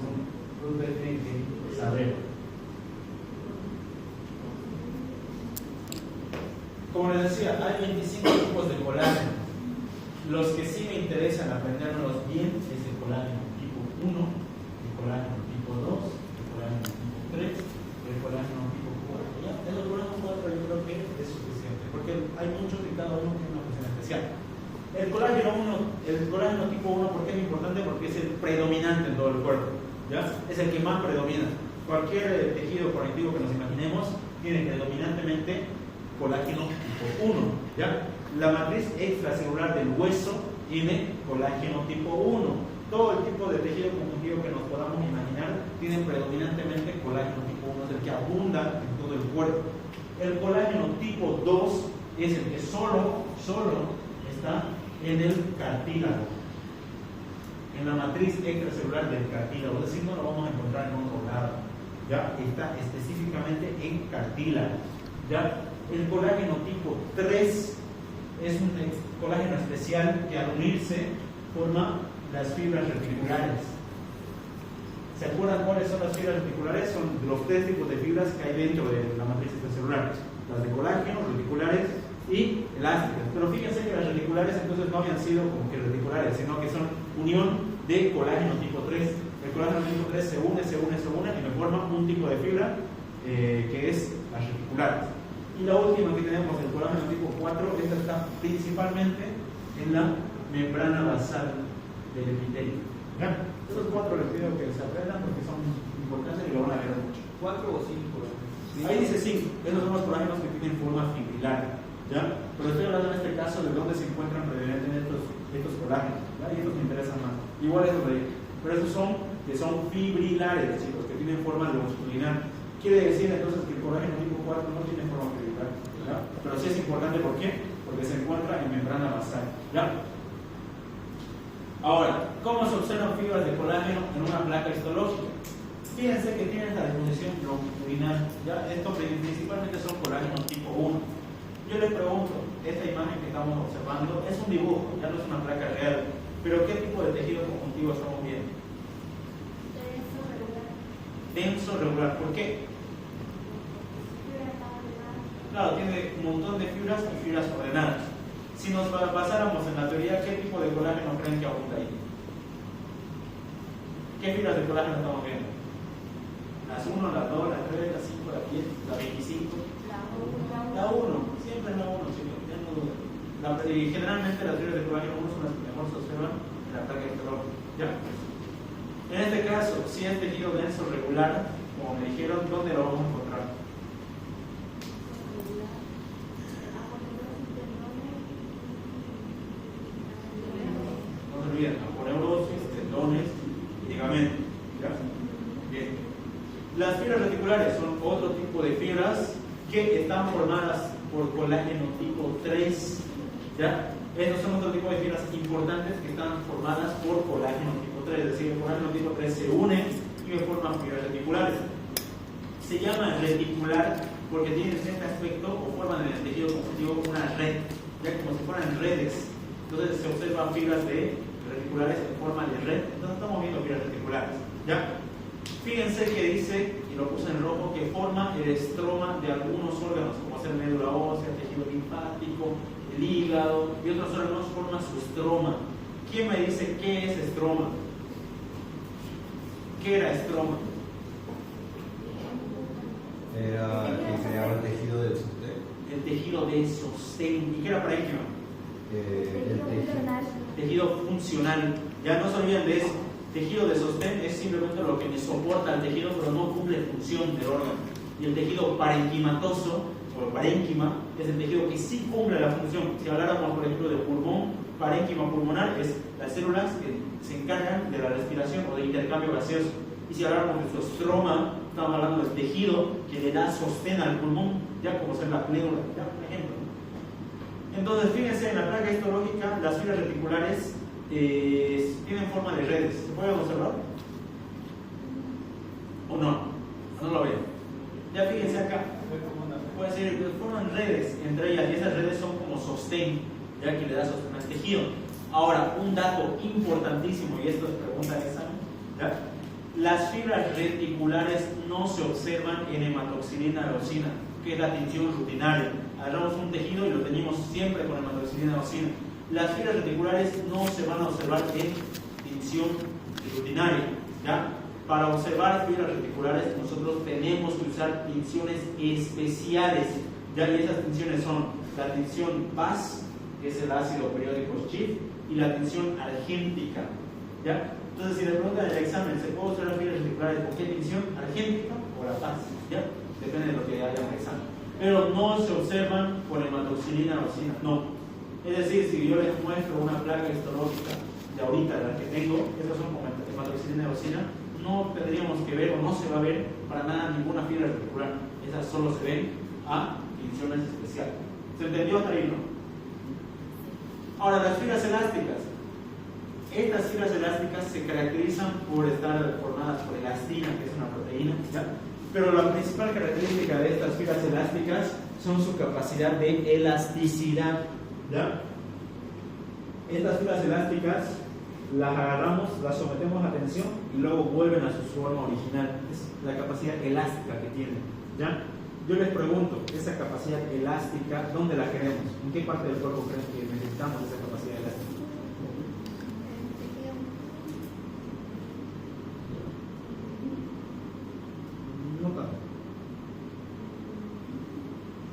usted tiene que saber. Como les decía, hay 25 tipos de colágeno. Los que sí me interesan aprenderlos bien es el colágeno tipo 1, el colágeno tipo 2, el colágeno tipo 3, el colágeno tipo 4. ¿Ya? El colágeno 4 yo creo que es suficiente, porque hay muchos y cada uno tiene una función especial. El colágeno tipo 1, ¿por qué es importante? Porque es el predominante en todo el cuerpo. ¿Ya? Es el que más predomina. Cualquier tejido conectivo que nos imaginemos tiene predominantemente colágeno tipo 1. ¿Ya? La matriz extracelular del hueso tiene colágeno tipo 1. Todo el tipo de tejido conjuntivo que nos podamos imaginar tiene predominantemente colágeno tipo 1, es el que abunda en todo el cuerpo. El colágeno tipo 2 es el que solo está en el cartílago, en la matriz extracelular del cartílago, es decir, no lo vamos a encontrar en otro lado. ¿Ya? Está específicamente en cartílago. ¿Ya? El colágeno tipo 3 es un colágeno especial que al unirse forma las fibras reticulares. ¿Se acuerdan cuáles son las fibras reticulares? Son los 3 tipos de fibras que hay dentro de la matriz extracelular: las de colágeno, reticulares y elásticas. Pero fíjense que las reticulares entonces no habían sido como que reticulares, sino que son unión de colágeno tipo 3. El colágeno tipo 3 se une y me forma un tipo de fibra que es las reticulares. Y la última que tenemos, el colágeno tipo 4, esta está principalmente en la membrana basal del epitelio. ¿Ya? Esos 4 les pido que se aprendan porque son importantes y lo van a ver mucho. 4 o 5. Ahí dice 5, esos son los colágenos que tienen forma fibrilar. ¿Ya? Pero estoy hablando en este caso de dónde se encuentran predominantemente estos colágenos. ¿Ya? Y estos me interesan más. Igual esos de ahí. Pero esos son que son fibrilares, chicos, que tienen forma longitudinal. Quiere decir entonces que el colágeno tipo 4 no tiene forma fibrilar. ¿Ya? Pero sí es importante, ¿por qué? Porque se encuentra en membrana basal. ¿Ya? Ahora, ¿cómo se observan fibras de colágeno en una placa histológica? Fíjense que tienen la disposición longitudinal. ¿Ya? Esto principalmente son colágenos tipo 1. Yo les pregunto, esta imagen que estamos observando es un dibujo, ya no es una placa real, pero ¿qué tipo de tejido conjuntivo estamos viendo? Denso regular. ¿Por qué? Claro, tiene un montón de fibras y fibras ordenadas. Si nos basáramos en la teoría, ¿qué tipo de colágeno creen que abunda ahí? ¿Qué fibras de colágeno estamos viendo? Las 1, las 2, las 3, las 5, las 10, las 25. La 1, siempre es la 1, chicos, ya no duda. Y generalmente las fibras de colágeno 1 son las que mejor se observan en la placa histológica. ¿Ya? En este caso, si es tejido denso regular, como me dijeron, ¿dónde lo vamos a encontrar? No se olviden, aponeurosis, tendones y ligamentos. ¿Ya? Bien. Las fibras reticulares son otro tipo de fibras que están formadas por colágeno tipo 3. ¿Ya? Estos son otro tipo de fibras importantes que están formadas por colágeno tipo 3, es decir, el colágeno tipo 3 se une y forman fibras reticulares. Se llama reticular porque tienen este aspecto o forman en el tejido conjuntivo una red, ya como si fueran redes. Entonces se observan fibras reticulares en forma de red, entonces estamos viendo fibras reticulares. ¿Ya? Fíjense que dice, y lo puse en rojo, que forma el estroma de algunos órganos, como ser médula ósea, tejido linfático, el hígado y otros órganos forman su estroma. ¿Quién me dice qué es estroma? ¿Qué era estroma? Era el que creaba el tejido del sostén. El tejido de sostén. ¿Y qué era parénquima? El tejido funcional. Ya no se olviden de eso. Tejido de sostén es simplemente lo que me soporta al tejido, pero no cumple función del órgano. Y el tejido parenquimatoso, o parénquima, es el tejido que sí cumple la función. Si habláramos, por ejemplo, de pulmón, parénquima pulmonar es las células que se encargan de la respiración o del intercambio gaseoso. Y si habláramos de su estroma, estamos hablando del tejido que le da sostén al pulmón, ya como ser la pleura, ya por ejemplo. Entonces, fíjense, en la placa histológica, las fibras reticulares tienen forma de redes. ¿Se pueden observar? ¿O no? ¿No lo ven? Ya fíjense acá. Puede ser, forman redes entre ellas y esas redes son como sostén, ya que le da sostén al tejido. Ahora, un dato importantísimo, y esto es pregunta de examen, ¿ya? Las fibras reticulares no se observan en hematoxilina eosina, que es la tinción rutinaria. Agarramos un tejido y lo teñimos siempre con hematoxilina eosina. Las fibras reticulares no se van a observar en tinción rutinaria, ¿ya? Para observar fibras reticulares nosotros tenemos que usar tinciones especiales, ¿ya? Y esas tinciones son la tinción PAS, que es el ácido periódico Schiff, y la tinción argéntica, ¿ya? Entonces, si le preguntan en el examen, ¿se puede observar fibras reticulares con qué tinción? ¿Argéntica o la PAS? ¿Ya? Depende de lo que haya en el examen. Pero no se observan con hematoxilina eosina, no. Es decir, si yo les muestro una placa histológica de ahorita, la que tengo, esas son con hematoxilina eosina, no tendríamos que ver o no se va a ver para nada ninguna fibra reticular. Esas solo se ven a tinciones especiales. ¿Se entendió hasta ahí, no? Ahora, las fibras elásticas. Estas fibras elásticas se caracterizan por estar formadas por elastina, que es una proteína, ¿ya? Pero la principal característica de estas fibras elásticas son su capacidad de elasticidad, ¿ya? Estas fibras elásticas las agarramos, las sometemos a tensión y luego vuelven a su forma original. Es la capacidad elástica que tienen, ¿ya? Yo les pregunto, esa capacidad elástica, ¿dónde la queremos? ¿En qué parte del cuerpo creen que necesitamos esa capacidad elástica? No tanto.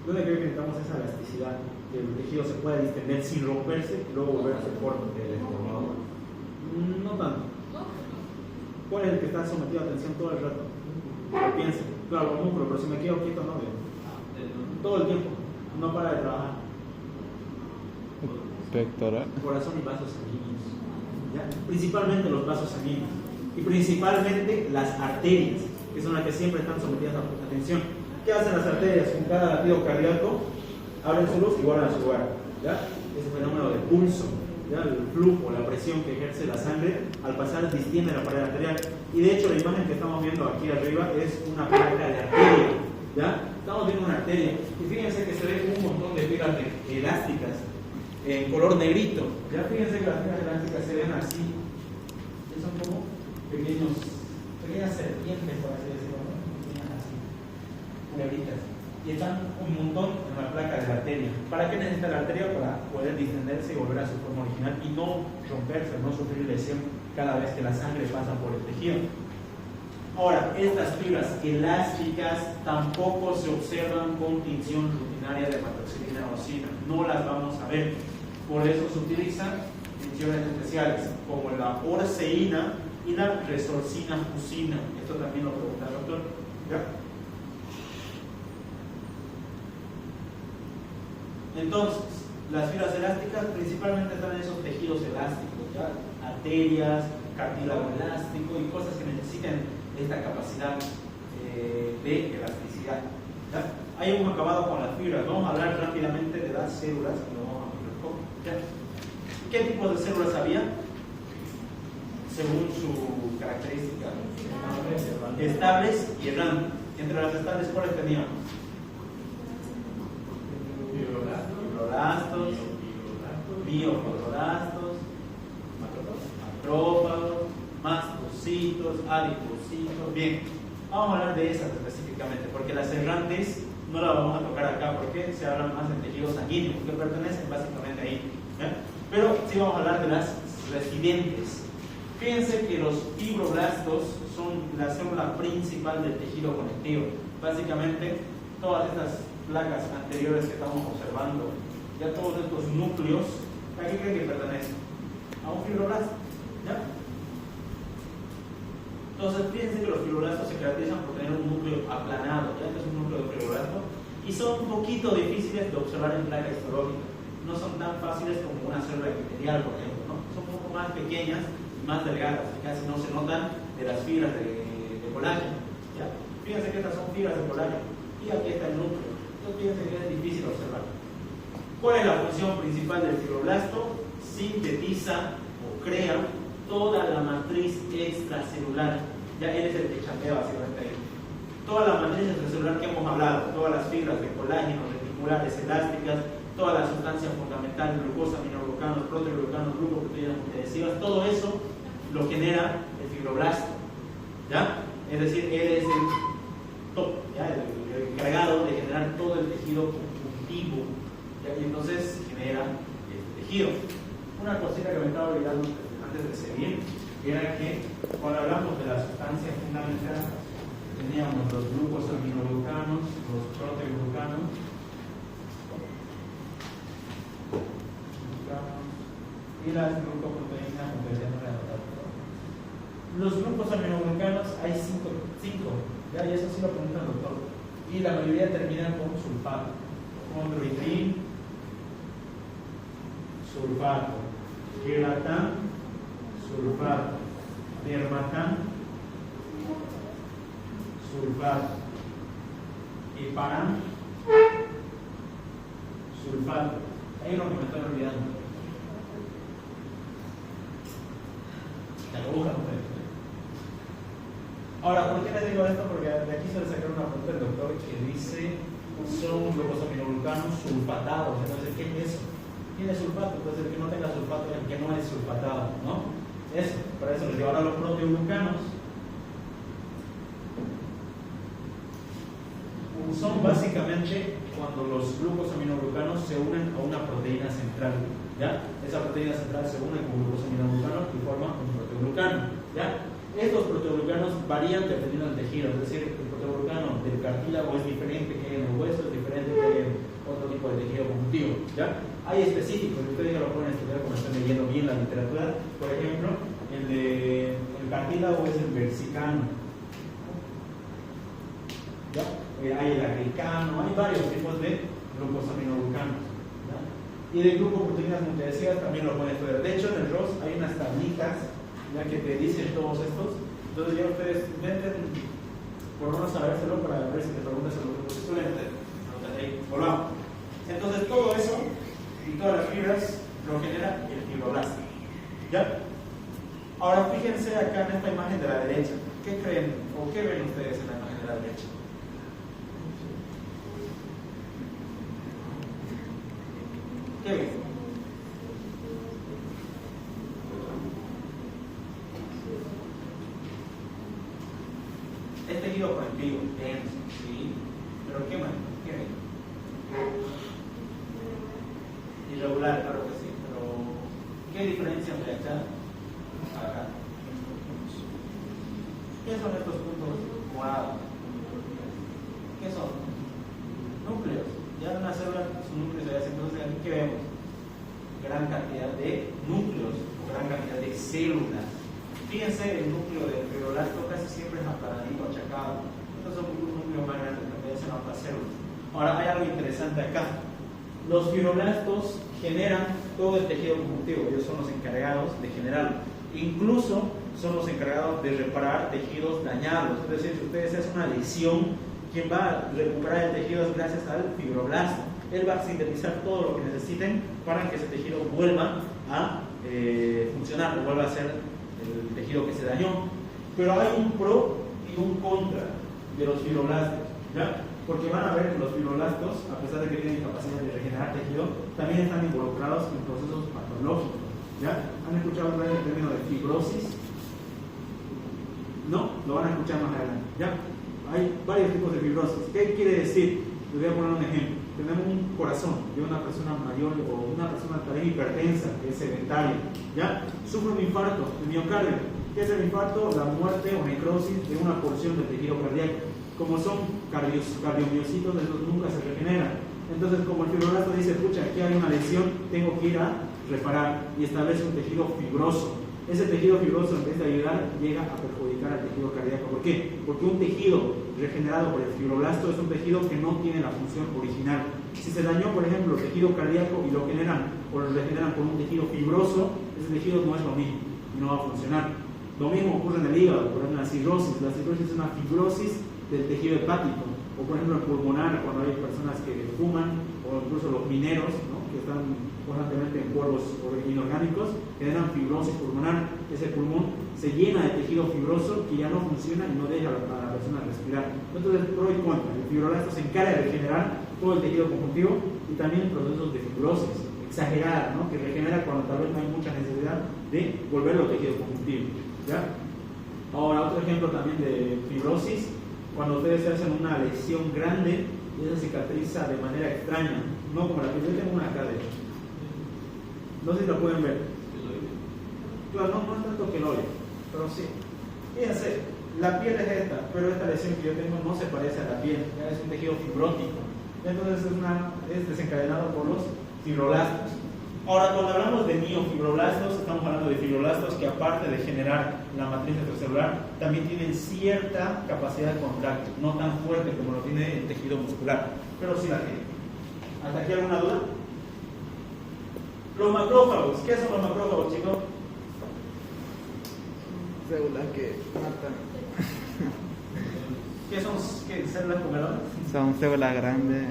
¿Dónde creo que necesitamos esa elasticidad? Que el tejido se pueda distender sin romperse y luego volver a su forma. No tanto. ¿Cuál es el que está sometido a tensión todo el rato? Piensen. Claro, los músculos, pero si me quedo quieto, no veo. Todo el tiempo. No para de trabajar. Pectoral. Corazón y vasos sanguíneos, ¿ya? Principalmente los vasos sanguíneos. Y principalmente las arterias, que son las que siempre están sometidas a tensión. ¿Qué hacen las arterias? Con cada latido cardíaco, abren su luz y guardan su lugar, ¿ya? Ese fenómeno de pulso, ¿ya? El flujo, la presión que ejerce la sangre al pasar distiende la pared arterial. Y de hecho la imagen que estamos viendo aquí arriba es una placa de arteria, ¿ya? Estamos viendo una arteria y fíjense que se ve un montón de fibras elásticas en color negrito. Ya fíjense que las fibras elásticas se ven así, que son como pequeñas serpientes, por así decirlo, ¿no? Pequeñas así, negritas. Y están un montón en la placa de la arteria. ¿Para qué necesita la arteria? Para poder distenderse y volver a su forma original y no romperse, no sufrir lesión cada vez que la sangre pasa por el tejido. Ahora, estas fibras elásticas tampoco se observan con tinción rutinaria de hematoxilina eosina. No las vamos a ver. Por eso se utilizan tinciones especiales como la orceína y la resorcina fusina. Esto también lo pregunta el doctor. ¿Ya? Entonces, las fibras elásticas principalmente están en esos tejidos elásticos, ¿ya? Arterias, cartílago elástico y cosas que necesiten esta capacidad de elasticidad, ¿ya? Ahí hemos acabado con las fibras. Vamos a hablar rápidamente de las células, lo vamos a microscopio, ¿ya? ¿Qué tipos de células había? Según su característica, estables y errantes. Entre las estables, ¿cuáles teníamos? Fibroblastos, miofibrolastos, macrófagos, mastocitos, adipocitos. Bien, vamos a hablar de esas específicamente, porque las errantes no las vamos a tocar acá, porque se habla más de tejidos sanguíneos, que pertenecen básicamente ahí, ¿ya? Pero sí vamos a hablar de las residentes. Fíjense que los fibroblastos son la célula principal del tejido conectivo. Básicamente, todas estas placas anteriores que estamos observando, ya todos estos núcleos, ¿a qué creen que pertenecen? A un fibroblasto, ¿ya? Entonces, fíjense que los fibroblastos se caracterizan por tener un núcleo aplanado, ¿ya? Este es un núcleo de fibroblasto, y son un poquito difíciles de observar en placa histológica. No son tan fáciles como una célula epitelial, por ejemplo, ¿no? Son un poco más pequeñas y más delgadas, y casi no se notan de las fibras de colágeno, ¿ya? Fíjense que estas son fibras de colágeno, y aquí está el núcleo. Entonces, fíjense que es difícil observar. ¿Cuál es la función principal del fibroblasto? Sintetiza o crea toda la matriz extracelular. Ya él es el que chambea básicamente ahí. Todas las matrices extracelular que hemos hablado, todas las fibras de colágeno, reticulares, elásticas, todas las sustancias fundamentales, glucosa, aminoglucanos, proteoglucanos, glucoproteínas multiadhesivas, todo eso lo genera el fibroblasto. ¿Ya? Es decir, él es el top, ¿ya? El encargado de generar todo el tejido conjuntivo, ¿ya? Y entonces genera el tejido. Una cosita que me estaba olvidando antes de seguir era que cuando hablamos de las sustancias fundamentales teníamos los glucosaminoglucanos, los proteoglucanos y las glucoproteínas. Los glucosaminoglucanos hay 5, ¿ya? Y eso sí lo pregunta el doctor. Y la mayoría terminan con sulfato. Condroitin, sulfato. Queratan, sulfato. Dermatan, sulfato. Heparan, sulfato. Hay uno que me estoy olvidando. Ahora, ¿por qué les digo esto? Porque de aquí se le sacaron una pregunta del doctor que dice son glucosaminoglucanos sulfatados. Entonces, ¿qué es eso? Tiene sulfato, entonces el que no tenga sulfato es el que no es sulfatado, ¿no? Eso, para eso les digo. Ahora los proteoglucanos son básicamente cuando los glucosaminoglucanos se unen a una proteína central, ¿ya? Esa proteína central se une con glucosaminoglucanos y forma un proteoglucano, ¿ya? Estos proteoglucanos varían dependiendo del tejido, es decir, el proteoglucano del cartílago es diferente que en el hueso, es diferente que en otro tipo de tejido conjuntivo, ¿ya? Hay específicos, ustedes ya lo pueden estudiar cuando estén leyendo bien la literatura. Por ejemplo, el cartílago es el versicano, ¿ya? Hay el agricano, hay varios tipos de glucosaminoglucanos, ¿ya? Y de glucoproteínas multiadhesivas también lo pueden estudiar. De hecho, en el ROS hay unas tablitas ya que te dicen todos estos. Entonces ya ustedes intenten por no sabérselo para ver si te preguntas a los grupos estudiantes. Volvamos. Entonces todo eso y todas las fibras lo genera el fibroblasto, ¿ya? Ahora fíjense acá en esta imagen de la derecha. ¿Qué creen o qué ven ustedes en la imagen de la derecha? ¿Qué ven? Es tejido conectivo, denso, ¿sí? Pero ¿qué más? ¿Qué ven? Irregular, claro que sí, pero ¿qué diferencia entre acá? Acá. ¿Qué son estos puntos morados? ¿Qué son? Núcleos. Ya una célula, su núcleo se hace. Entonces aquí que vemos gran cantidad de núcleos o gran cantidad de células. Fíjense, el núcleo del fibroblasto casi siempre es aplanadito, achacado. Estos son un núcleo más grande que pertenecen a otras células. Ahora hay algo interesante acá. Los fibroblastos generan todo el tejido conjuntivo. Ellos son los encargados de generarlo. Incluso son los encargados de reparar tejidos dañados. Es decir, si ustedes hacen una lesión, quien va a recuperar el tejido es gracias al fibroblasto. Él va a sintetizar todo lo que necesiten para que ese tejido vuelva a funcionar, o vuelva a ser el tejido que se dañó. Pero hay un pro y un contra de los fibroblastos, ¿ya? Porque van a ver que los fibroblastos, a pesar de que tienen capacidad de regenerar tejido, también están involucrados en procesos patológicos, ¿ya? ¿Han escuchado otra vez el término de fibrosis? No, lo van a escuchar más adelante, ¿ya? Hay varios tipos de fibrosis. ¿Qué quiere decir? Les voy a poner un ejemplo. Tenemos un corazón de una persona mayor o una persona también hipertensa, que es sedentaria, ¿ya? Sufre un infarto de miocardio. ¿Qué es el infarto? La muerte o necrosis de una porción del tejido cardíaco. Como son cardiomiocitos, esos nunca se regeneran. Entonces, como el fibroblasto dice, pucha, aquí hay una lesión, tengo que ir a reparar y establece un tejido fibroso. Ese tejido fibroso, en vez de ayudar, llega a perjudicar al tejido cardíaco. ¿Por qué? Porque un tejido regenerado por el fibroblasto es un tejido que no tiene la función original. Si se dañó, por ejemplo, el tejido cardíaco y lo generan o lo regeneran con un tejido fibroso, ese tejido no es lo mismo y no va a funcionar. Lo mismo ocurre en el hígado, por ejemplo, la cirrosis. La cirrosis es una fibrosis del tejido hepático, o por ejemplo el pulmonar, cuando hay personas que fuman, o incluso los mineros, ¿no? Que están constantemente en polvos inorgánicos, generan fibrosis pulmonar. Ese pulmón se llena de tejido fibroso que ya no funciona y no deja a la persona respirar. Entonces, pro y contra. El fibroblasto se encarga de regenerar todo el tejido conjuntivo y también procesos de fibrosis exagerada, ¿no? Que regenera cuando tal vez no hay mucha necesidad de volverlo tejido conjuntivo, ¿ya? Ahora, otro ejemplo también de fibrosis, cuando ustedes se hacen una lesión grande y esa cicatriza de manera extraña, no como la que yo tengo una acá, de hecho. No sé si lo pueden ver. Claro, no es tanto que lo oye, pero sí. Fíjense, la piel es esta, pero esta lesión que yo tengo no se parece a la piel, ya es un tejido fibrótico. Entonces es desencadenado por los fibroblastos. Ahora, cuando hablamos de miofibroblastos, estamos hablando de fibroblastos que, aparte de generar la matriz extracelular, también tienen cierta capacidad de contacto, no tan fuerte como lo tiene el tejido muscular, pero sí la tiene. ¿Hasta aquí alguna duda? Los macrófagos, ¿qué son los macrófagos, chicos? Células que matan. ¿Qué son células comedoras? Son células grandes.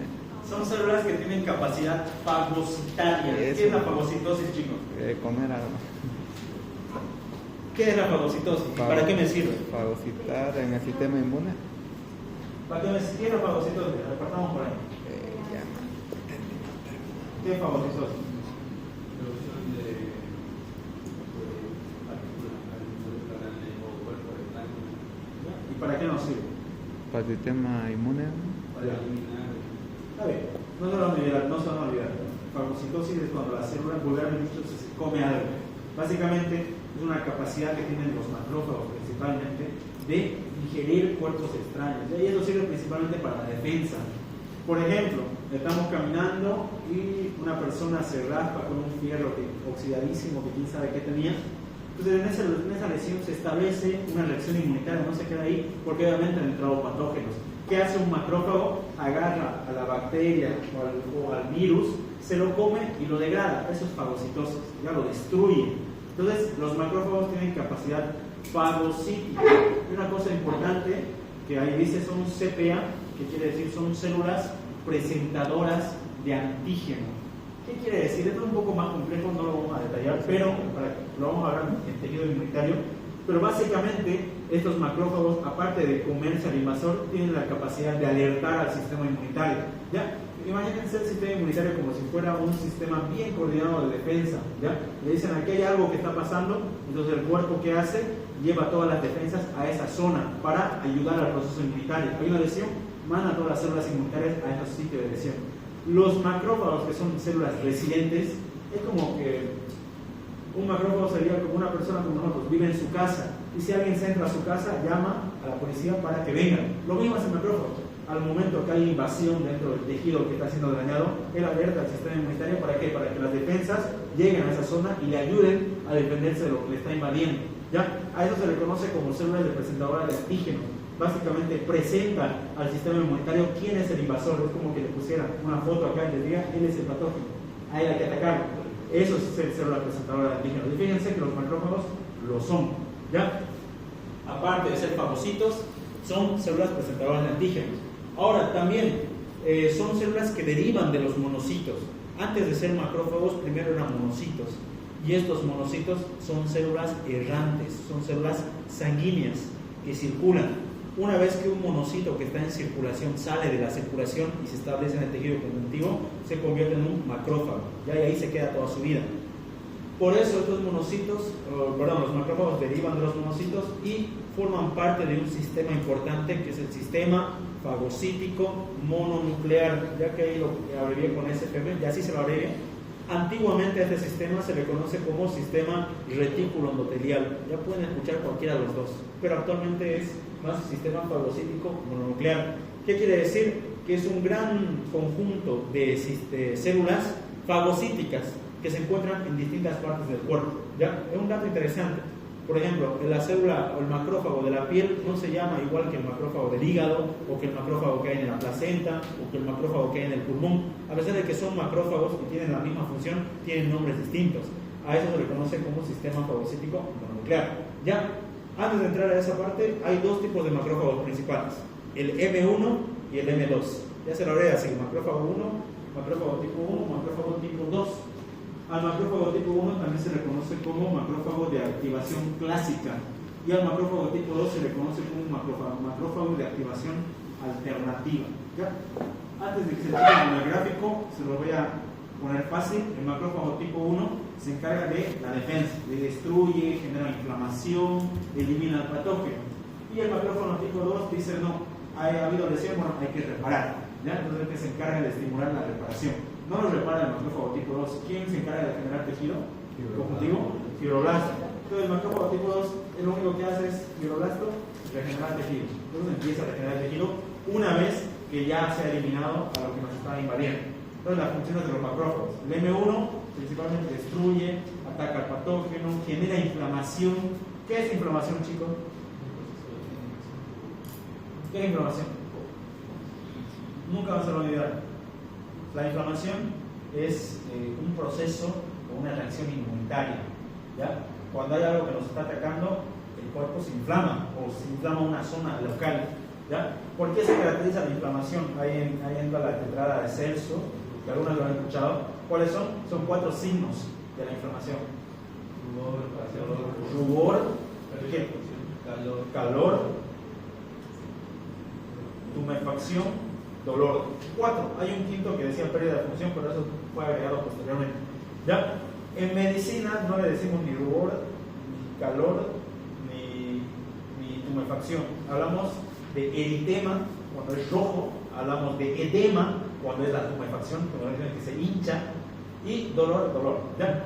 Son células que tienen capacidad fagocitaria. ¿Qué es la fagocitosis, chicos? Comer algo. ¿Qué es la fagocitosis? ¿Para qué me sirve? Fagocitar en el sistema inmune. ¿Para qué me sirve? ¿Qué es la fagocitosis? Repartamos por ahí. ¿Qué es fagocitosis? Producción de partículas grandes o cuerpos extraños ¿Y para qué nos sirve? Para el sistema inmune. para eliminar. A ver, no se van a olvidar. Fagocitosis es cuando la célula, vulgarmente dicho, se come algo. Básicamente es una capacidad que tienen los macrófagos principalmente de digerir cuerpos extraños. Y eso sirve principalmente para la defensa. Por ejemplo, estamos caminando y una persona se raspa con un fierro oxidadísimo que quién sabe qué tenía. Entonces en esa lesión se establece una reacción inmunitaria, no se queda ahí porque obviamente han entrado patógenos. ¿Qué hace un macrófago? Agarra a la bacteria o al virus, se lo come y lo degrada. Eso es fagocitosis, ya lo destruye. Entonces los macrófagos tienen capacidad fagocítica. Y una cosa importante que ahí dice son CPA, que quiere decir son células presentadoras de antígeno. ¿Qué quiere decir? Esto es un poco más complejo, no lo vamos a detallar, pero lo vamos a hablar en tejido inmunitario. Pero básicamente estos macrófagos, aparte de comerse al invasor, tienen la capacidad de alertar al sistema inmunitario. ¿Ya? Imagínense el sistema inmunitario como si fuera un sistema bien coordinado de defensa. ¿Ya? Le dicen aquí hay algo que está pasando, entonces el cuerpo que hace lleva todas las defensas a esa zona para ayudar al proceso inmunitario. Hay una lesión, manda todas las células inmunitarias a esos sitios de lesión. Los macrófagos, que son células resilientes, es como que un macrófago sería como una persona como nosotros, vive en su casa, y si alguien se entra a su casa, llama a la policía para que vengan. Lo mismo hace el macrófago. Al momento que hay invasión dentro del tejido que está siendo dañado, él alerta al sistema inmunitario. ¿Para qué? Para que las defensas lleguen a esa zona y le ayuden a defenderse de lo que le está invadiendo. ¿Ya? A eso se le conoce como células representadoras de antígenos. Básicamente presentan al sistema inmunitario quién es el invasor. Es como que le pusieran una foto acá y le diga, él es el patógeno, a él hay que atacarlo. Eso es ser célula presentadora de antígenos. Y fíjense que los macrófagos lo son. ¿Ya? Aparte de ser fagocitos, son células presentadoras de antígenos. Ahora, también son células que derivan de los monocitos. Antes de ser macrófagos, primero eran monocitos. Y estos monocitos son células errantes, son células sanguíneas que circulan. Una vez que un monocito que está en circulación sale de la circulación y se establece en el tejido conjuntivo, se convierte en un macrófago. Ya, y ahí se queda toda su vida. Por eso estos monocitos, los macrófagos derivan de los monocitos y forman parte de un sistema importante que es el sistema fagocítico mononuclear, ya que ahí lo abrevié con SFM, ya así se lo abrevié. Antiguamente a este sistema se le conoce como sistema retículo endotelial. Ya pueden escuchar cualquiera de los dos, pero actualmente es más sistema fagocítico mononuclear. ¿Qué quiere decir? Que es un gran conjunto de células fagocíticas que se encuentran en distintas partes del cuerpo. ¿Ya? Es un dato interesante. Por ejemplo, la célula o el macrófago de la piel no se llama igual que el macrófago del hígado, o que el macrófago que hay en la placenta, o que el macrófago que hay en el pulmón. A pesar de que son macrófagos y tienen la misma función, tienen nombres distintos. A eso se le conoce como sistema fagocítico mononuclear. Ya, antes de entrar a esa parte, hay dos tipos de macrófagos principales. el M1 y el M2. Ya se lo haré así, macrófago 1, macrófago tipo 1, macrófago tipo 2. Al macrófago tipo 1 también se le conoce como macrófago de activación clásica y al macrófago tipo 2 se le conoce como macrófago de activación alternativa. ¿Ya? Antes de que se fijen en el gráfico, se lo voy a poner fácil. El macrófago tipo 1 se encarga de la defensa, de destruye, genera inflamación, elimina el patógeno. Y el macrófago tipo 2 dice no, ha habido lesión, bueno, hay que reparar. ¿Ya? Entonces el que se encarga de estimular la reparación. No lo repara el macrófago tipo 2. ¿Quién se encarga de generar tejido? Conjuntivo, fibroblasto. Entonces el macrófago tipo 2 lo único que hace es fibroblasto, regenerar tejido. Entonces empieza a regenerar tejido una vez que ya se ha eliminado a lo que nos está invadiendo. Entonces las funciones de los macrófagos. El M1 principalmente destruye, ataca al patógeno, genera inflamación. ¿Qué es inflamación, chicos? ¿Qué es inflamación? Nunca vas a olvidar. La inflamación es un proceso o una reacción inmunitaria. ¿Ya? Cuando hay algo que nos está atacando, el cuerpo se inflama o se inflama una zona local. ¿Ya? ¿Por qué se caracteriza la inflamación? Ahí entra la tetrada de Celso, que algunos lo han escuchado. ¿Cuáles son? Son 4 signos de la inflamación. Rubor, calor, tumefacción, dolor. 4. Hay un quinto que decía pérdida de función, pero eso fue agregado posteriormente. ¿Ya? En medicina no le decimos ni rubor, ni calor, ni tumefacción. Hablamos de eritema cuando es rojo, hablamos de edema cuando es la tumefacción, cuando es que se hincha, y dolor. ¿Ya?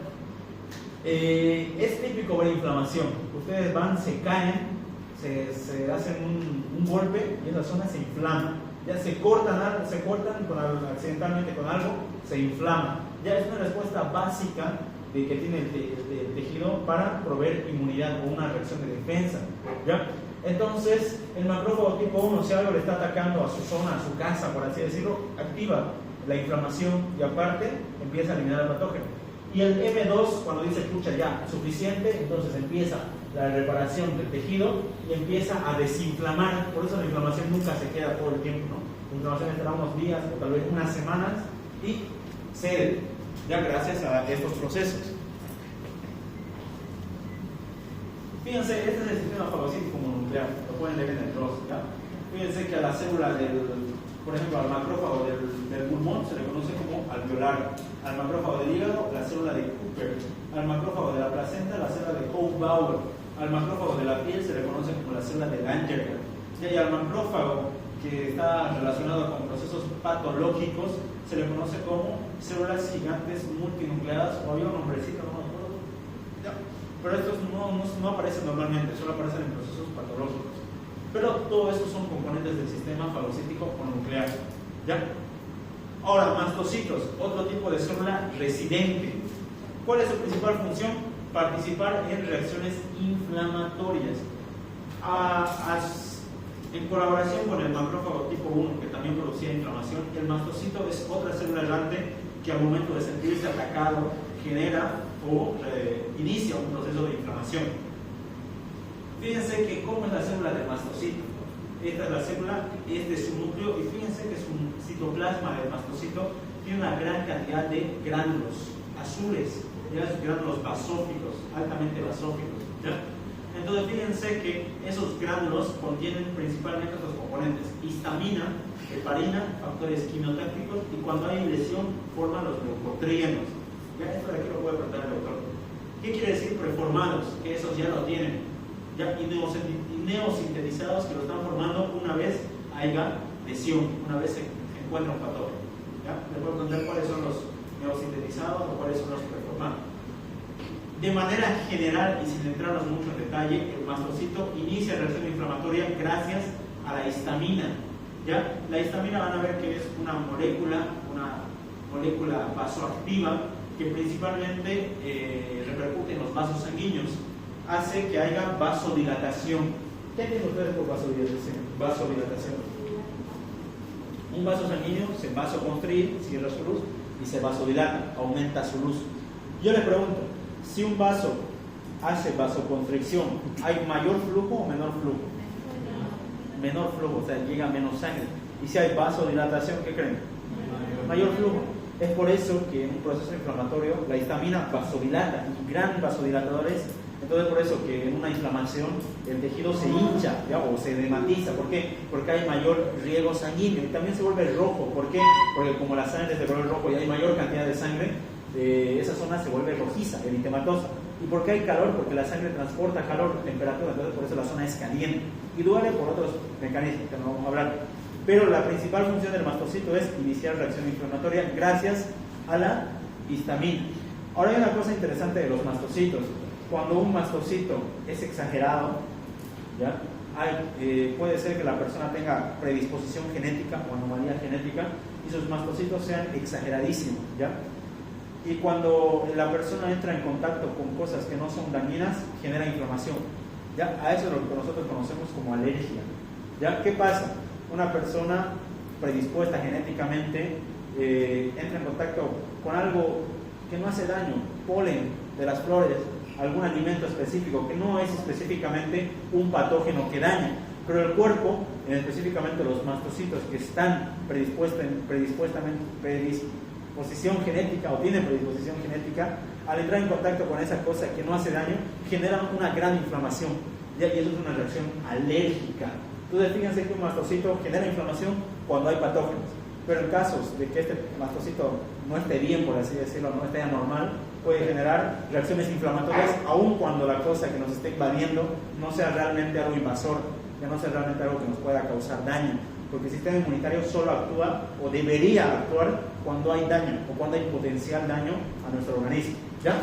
Es típico ver inflamación. Ustedes van, se caen, se hacen un golpe y esa zona se inflama. Ya se cortan accidentalmente con algo, se inflama. Ya es una respuesta básica de que tiene el tejido para proveer inmunidad o una reacción de defensa. ¿Ya? Entonces, el macrófago tipo 1, si algo le está atacando a su zona, a su casa, por así decirlo, activa la inflamación y aparte empieza a eliminar el patógeno. Y el M2, cuando dice, pucha, ya, suficiente, entonces empieza la reparación del tejido y empieza a desinflamar. Por eso la inflamación nunca se queda todo el tiempo, ¿no? La inflamación estará unos días o tal vez unas semanas y cede, ya gracias a estos procesos. Fíjense, este es el sistema fagocítico mononuclear, lo pueden leer en el ROS, ¿ya? Fíjense que a la célula por ejemplo, al macrófago del pulmón se le conoce como alveolar, al macrófago del hígado, la célula de Cooper, al macrófago de la placenta, la célula de Hoch-Bauer, al macrófago de la piel se le conoce como la célula de Langerhans, y al macrófago que está relacionado con procesos patológicos se le conoce como células gigantes multinucleadas, o había un nombrecito, no me acuerdo. Ya. Pero estos no aparecen normalmente, solo aparecen en procesos patológicos. Pero todo esto son componentes del sistema fagocítico mononuclear. ¿Ya? Ahora, mastocitos, otro tipo de célula residente. ¿Cuál es su principal función? Participar en reacciones inflamatorias. En colaboración con el macrófago tipo 1, que también producía inflamación, el mastocito es otra célula grande que al momento de sentirse atacado genera o inicia un proceso de inflamación. Fíjense que cómo es la célula del mastocito. Esta es la célula, este es su núcleo, y fíjense que su citoplasma del mastocito tiene una gran cantidad de gránulos azules, ya sus gránulos basóficos, altamente basóficos. ¿Ya? Entonces fíjense que esos gránulos contienen principalmente estos componentes: histamina, heparina, factores quimiotácticos, y cuando hay lesión forman los leucotrienos. Ya esto de aquí lo puede preguntar el doctor. ¿Qué quiere decir preformados? Que esos ya lo tienen. ¿Ya? Y neosintetizados, que lo están formando una vez haya lesión, una vez se encuentra un patógeno. ¿Ya? Les voy a contar cuáles son los neosintetizados o cuáles son los preformados. De manera general y sin entrarnos mucho en detalle, el mastocito inicia reacción inflamatoria gracias a la histamina. ¿Ya? La histamina van a ver que es una molécula vasoactiva que principalmente repercute en los vasos sanguíneos, hace que haya vasodilatación. ¿Qué entienden ustedes por vasodilatación? Un vaso sanguíneo se vasoconstriye, cierra su luz y se vasodilata, aumenta su luz. Yo les pregunto, si un vaso hace vasoconstricción, ¿hay mayor flujo o menor flujo? menor flujo, o sea, llega menos sangre. Y si hay vasodilatación, ¿qué creen? Mayor flujo. Es por eso que en un proceso inflamatorio la histamina vasodilata, y gran vasodilatador es. Entonces por eso que en una inflamación el tejido se hincha, ¿ya? O se edematiza. ¿Por qué? Porque hay mayor riego sanguíneo y también se vuelve rojo. ¿Por qué? Porque como la sangre se vuelve rojo y hay mayor cantidad de sangre, esa zona se vuelve rojiza, eritematosa. ¿Y por qué hay calor? Porque la sangre transporta calor, temperatura, entonces por eso la zona es caliente. Y duele por otros mecanismos que no vamos a hablar. Pero la principal función del mastocito es iniciar reacción inflamatoria gracias a la histamina. Ahora hay una cosa interesante de los mastocitos. Cuando un mastocito es exagerado, ¿ya? Puede ser que la persona tenga predisposición genética o anomalía genética y sus mastocitos sean exageradísimos, ¿ya? Y cuando la persona entra en contacto con cosas que no son dañinas, genera inflamación, ¿ya? A eso es lo que nosotros conocemos como alergia, ¿ya? ¿Qué pasa? Una persona predispuesta genéticamente entra en contacto con algo que no hace daño, polen de las flores, algún alimento específico que no es específicamente un patógeno que daña, pero el cuerpo, específicamente los mastocitos que están predisposición genética o tienen predisposición genética, al entrar en contacto con esa cosa que no hace daño, generan una gran inflamación, y eso es una reacción alérgica. Entonces fíjense que un mastocito genera inflamación cuando hay patógenos, pero en casos de que este mastocito no esté bien, por así decirlo, no esté anormal, puede generar reacciones inflamatorias aun cuando la cosa que nos esté invadiendo no sea realmente algo invasor, que no sea realmente algo que nos pueda causar daño, porque el sistema inmunitario solo actúa o debería actuar cuando hay daño o cuando hay potencial daño a nuestro organismo, ¿ya?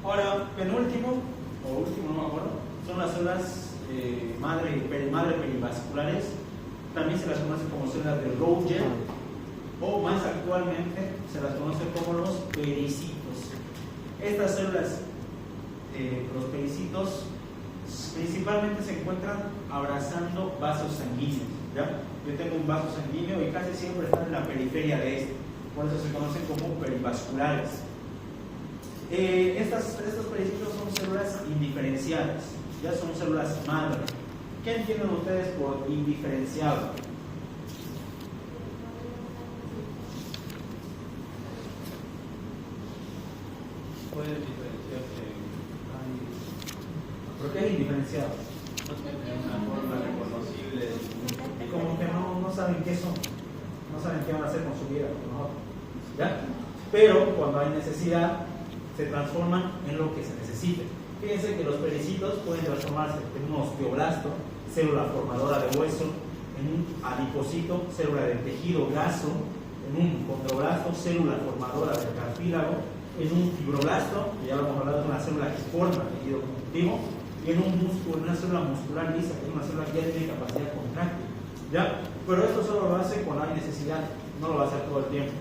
Ahora, penúltimo o último, no me acuerdo, son las células madre perivasculares, también se las conoce como células de Roger, o más actualmente se las conoce como los pericitos. Estas células, los pericitos, principalmente se encuentran abrazando vasos sanguíneos, ¿ya? Yo tengo un vaso sanguíneo y casi siempre están en la periferia de este, por eso se conocen como perivasculares. Estos pericitos son células indiferenciadas, ya son células madre. ¿Qué entienden ustedes por indiferenciado? Puede diferenciarse. ¿Por qué es indiferenciado? No tiene una forma reconocible. Es como que no saben qué son, no saben qué van a hacer con su vida, ¿ya? Pero cuando hay necesidad, se transforman en lo que se necesite. Fíjense que los pericitos pueden transformarse en un osteoblasto, célula formadora de hueso, en un adipocito, célula de tejido graso, en un condroblasto, célula formadora del cartílago, en un fibroblasto, que ya lo hemos hablado, es una célula que forma tejido conjuntivo, y en un músculo, en una célula muscular lisa, que es una célula que ya tiene capacidad contráctil, ¿ya? Pero esto solo lo hace cuando hay necesidad, no lo va a hacer todo el tiempo.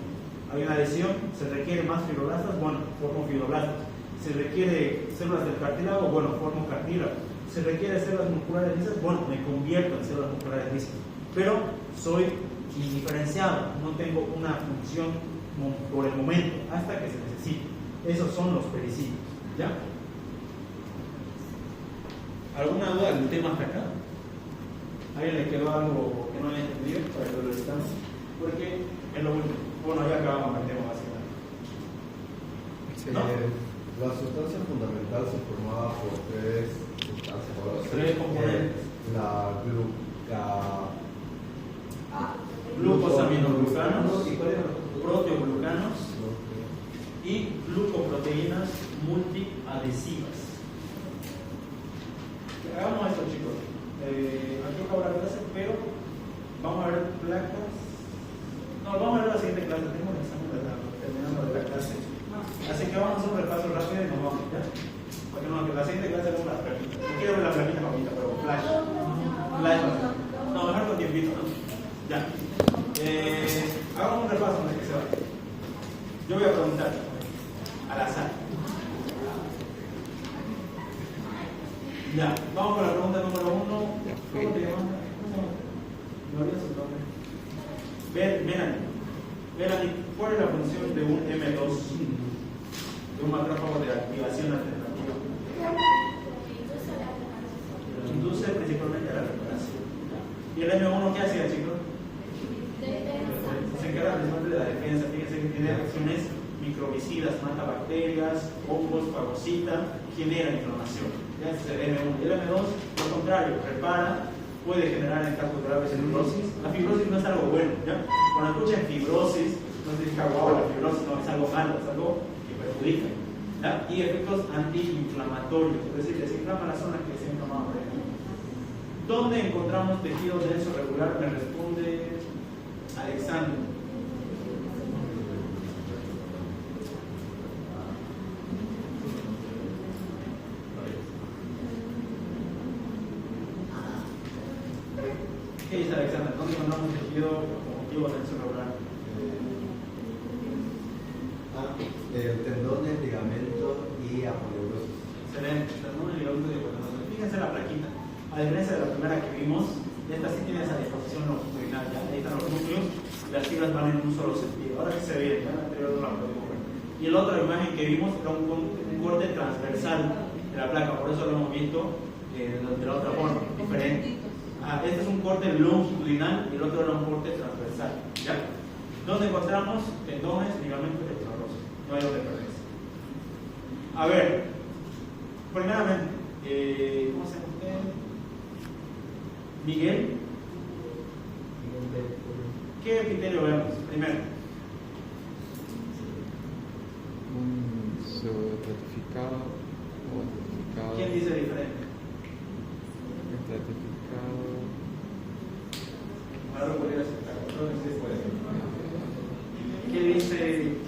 Hay una lesión, se requiere más fibroblastos, bueno, formo fibroblastos. Se requiere células del cartílago, bueno, formo cartílago. Se requiere células musculares lisas, bueno, me convierto en células musculares lisas. Pero soy indiferenciado, no tengo una función por el momento, hasta que se necesite. Esos son los pericitos, ¿ya? ¿Alguna duda del tema hasta acá? ¿A alguien le quedó algo que no haya entendido para que lo repitamos? Porque es lo último. Bueno, ya acabamos el tema básicamente. Sí. ¿No? La sustancia fundamental se formaba por tres sustancias. Tres componentes. La glucosaminoglucanos, proteoglucanos y glucoproteínas multiadhesivas. Hagamos esto, chicos. Aquí acabo la clase, pero vamos a ver placas. No, vamos a ver la siguiente clase. Tenemos un examen terminando de la clase. Así que vamos a hacer un repaso rápido y nos vamos, ¿ya? Porque no, que la siguiente clase es las plaquitas. No quiero ver la plaquita ahorita, pero flash. Flash. No, mejor con tiempito, ¿no? Ya. Hagamos un repaso antes que se vaya. Yo voy a preguntar al azar. Ya, vamos con la pregunta número 1. ¿Cómo te llamas? ¿No olvides su nombre? Melanie, ¿cuál es la función de un M2? De un macrófago de activación alternativa. ¿Y el M1 qué hacía, chicos? Se encarga principalmente de la defensa. Fíjense que tiene reacciones microbicidas, mata bacterias, hongos, fagocita, genera inflamación. Ya ese es el M1. Y el M2, lo contrario, repara, puede generar en casos graves fibrosis. La fibrosis no es algo bueno, ¿ya? Cuando escuchan fibrosis, no se diga, wow, la fibrosis no es algo malo, es algo que perjudica, ¿ya? Y efectos antiinflamatorios, es decir, desinflama la zona que se ha inflamado. ¿Dónde encontramos tejido denso regular? Me responde Alexander. ¿Qué dice Alexander? ¿Dónde encontramos tejido conjuntivo denso regular? Tendones, ligamento y aponeurosis. Excelente, tendón, ligamento y aponeurosis. Fíjense la plaquita. A diferencia de la primera que vimos, esta sí tiene esa disposición longitudinal, ¿ya? Ahí están los núcleos y las fibras van en un solo sentido. Ahora que se ve, ¿ya? La anterior no la podemos ver. Y la otra imagen que vimos era un corte transversal de la placa, por eso lo hemos visto de la otra forma, diferente. Este es un corte longitudinal y el otro era un corte transversal, ¿ya? ¿Dónde encontramos tendones, ligamentos y aponeurosis? No hay donde perderse. A ver, primeramente, ¿cómo se llama usted? Miguel. ¿Qué epitelio vemos? Primero. Un estratificado o estratificado. ¿Quién dice diferente? Estratificado. Ahora lo podría aceptar. ¿Qué dice?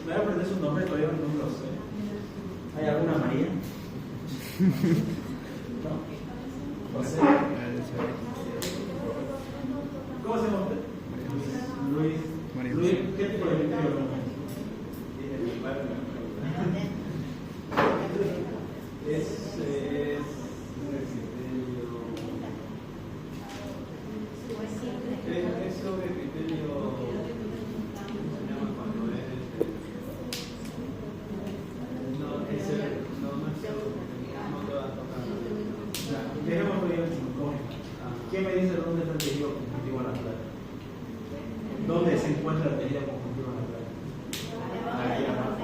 Me voy a aprender su nombre, todavía no lo sé. ¿Hay alguna María? No. José. ¿Cómo se llama usted? Luis. María. Luis, ¿qué tipo de epitelio es un epitelio. Eso de epitelio se llama cuando no es no te va a tocar. Dejemos ver el sincónico. ¿Quién me dice dónde está el tejido conjuntivo en la placa? ¿Dónde se encuentra el tejido conjuntivo en la placa? Ahí abajo.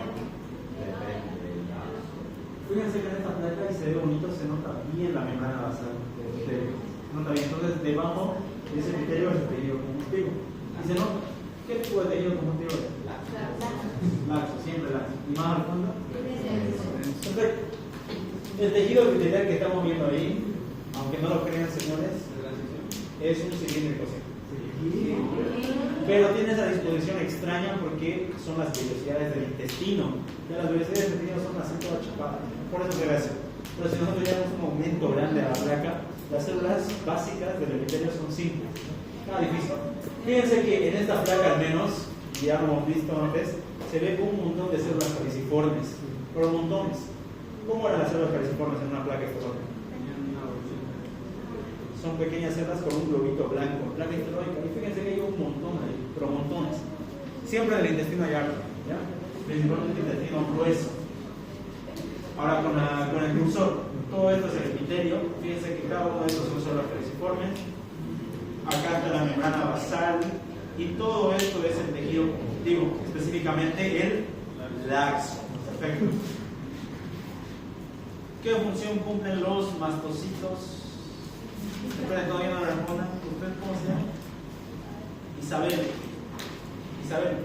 Fíjense que en esta placa y se ve bonito, se nota bien la membrana basal del epitelio. Se nota bien. Entonces, debajo de ese epitelio es el tejido conjuntivo. Y se nota. ¿Qué tipo de tejido conjuntivo es? Laxo, siempre laxo. ¿Y más al fondo? Perfecto. El tejido epitelial que estamos viendo ahí, aunque no lo crean, señores, es un cilíndrico, ¿sí? Pero tiene esa disposición extraña porque son las vellosidades del intestino. Ya las vellosidades del intestino son así todas chapadas, por eso se ve así. Pero si nosotros llevamos un aumento grande a la placa, las células básicas del epitelio son simples. Nada difícil. Fíjense que en esta placa al menos, ya lo hemos visto antes, se ve un montón de células caliciformes, pero montones. ¿Cómo eran las células caliciformes en una placa histológica? Son pequeñas células con un globito blanco, placa histológica. Y fíjense que hay un montón ahí, pero montones. Siempre del intestino hay algo, ¿ya? Principalmente el intestino grueso. Ahora con el cursor, todo esto es el epitelio. Fíjense que cada uno de estos son células caliciformes. Acá está la membrana basal. Y todo esto es el tejido conjuntivo, específicamente el laxo. Perfecto. ¿Qué función cumplen los mastocitos? Esperen, todavía no respondan. ¿Usted cómo se llama? Isabel.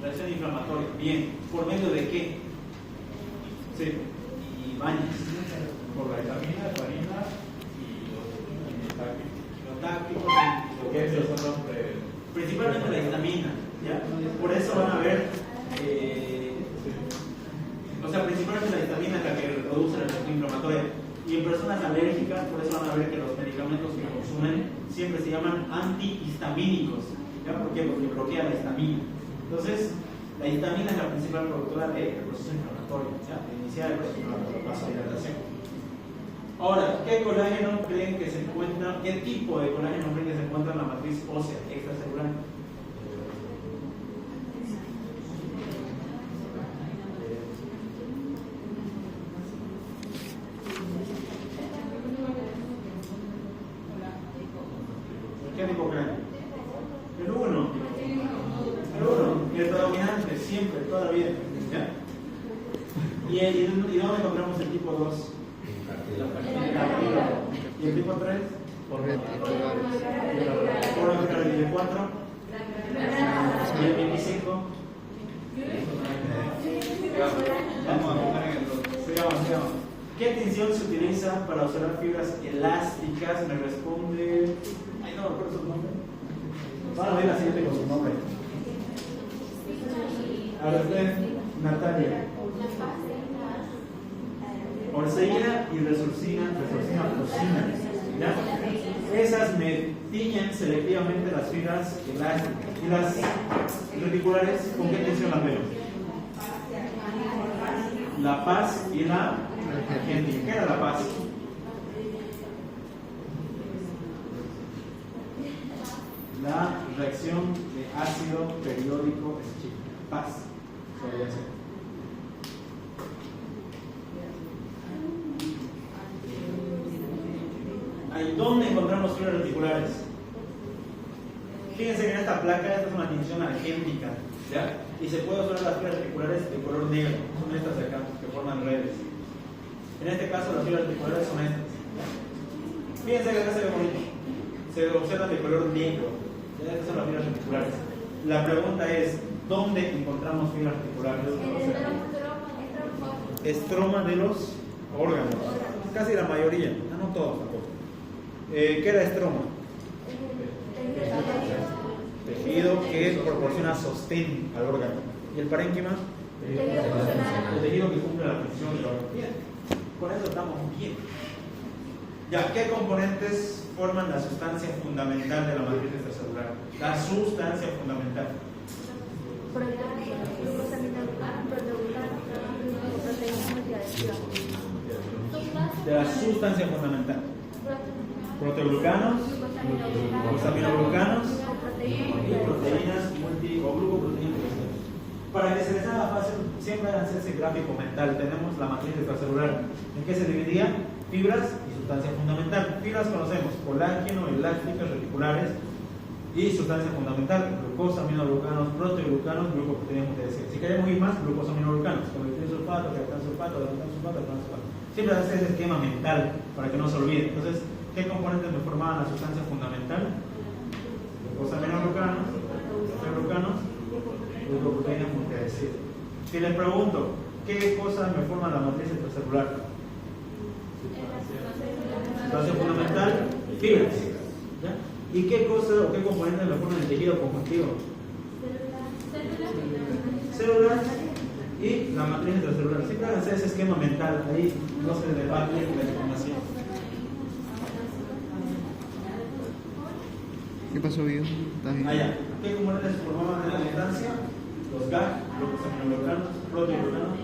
Reacción inflamatoria. Bien. ¿Por medio de qué? Sí. Y baños. Por la vitamina, heparina y los Quinotácticos. que esos son los Principalmente la histamina. ¿Ya? Por eso van a ver. O sea, principalmente la histamina es la que produce la reacción inflamatoria. Y en personas alérgicas, por eso van a ver que los medicamentos que consumen siempre se llaman antihistamínicos. ¿Ya? ¿Por qué? Porque bloquea la histamina. Entonces, la histamina es la principal productora del proceso inflamatorio, ¿ya? De iniciar el proceso inflamatorio, paso de hidratación. Ahora, ¿qué colágeno creen que se encuentra, qué tipo de colágeno creen que se encuentra en la matriz ósea extracelular? ¿Y dónde encontramos el tipo 2? ¿Y el tipo 3? ¿Y el 4? ¿Y el 25? Vamos a buscar en el 2. Sigamos. ¿Qué tensión se utiliza para observar fibras elásticas? Me responde. Ay, no me acuerdo su nombre. Van a ver la siguiente con su nombre. A ver, usted, Natalia. Orseína y resorcina porcina. ¿Ya? Esas me tiñen selectivamente las fibras elásticas. ¿Y las reticulares con qué tensión las veo? La paz y la argéntica. ¿Qué era la paz? La reacción de ácido periódico estípico. Paz. ¿Dónde encontramos fibras reticulares? Fíjense que en esta placa, esta es una tinción argéntica, ¿ya? Y se puede observar las fibras reticulares de color negro, son estas de acá, que forman redes. En este caso las fibras reticulares son estas. Fíjense que acá se ve bonito, se observan de color negro, ¿ya? Estas son las fibras reticulares. La pregunta es, ¿dónde encontramos fibras reticulares? Estroma de los órganos, casi la mayoría, no todos tampoco. ¿Qué era estroma? Tejido que proporciona sostén al órgano. ¿Y el parénquima? El tejido que cumple la función del órgano. Bien, con eso estamos bien. Ya, ¿qué componentes forman la sustancia fundamental de la matriz extracelular? La sustancia fundamental. De la sustancia fundamental. Proteoglucanos, glucosaminoglucanos y proteínas o glucoproteínas. Para que se les haga fácil, siempre háganse ese gráfico mental. Tenemos la matriz extracelular. ¿En qué se dividía? Fibras y sustancia fundamental. Fibras conocemos: colágeno, elásticas, reticulares y sustancia fundamental: glucosaminoglucanos, proteoglucanos, glucoproteínas. Si queremos ir más, glucosaminoglucanos, convertirsulfato, sulfato, sulfato. Siempre hacer ese esquema mental para que no se olvide. Entonces, ¿qué componentes me formaban la sustancia fundamental? Glucosaminoglucanos, proteoglucanos, glucoproteínas multiadhesivas. Si les pregunto, ¿qué cosas me forman la matriz extracelular? Sustancia fundamental, fibras. ¿Ya? ¿Y qué cosa o qué componentes me forman el tejido conjuntivo? Células y la matriz extracelular. Siempre háganse ese esquema mental, ahí no se debate la información. ¿Qué pasó, Guido? ¿Estás bien? Allá. ¿Qué componentes formaban en la sustancia? Los GAG, glucosaminoglucanos, proteoglucanos,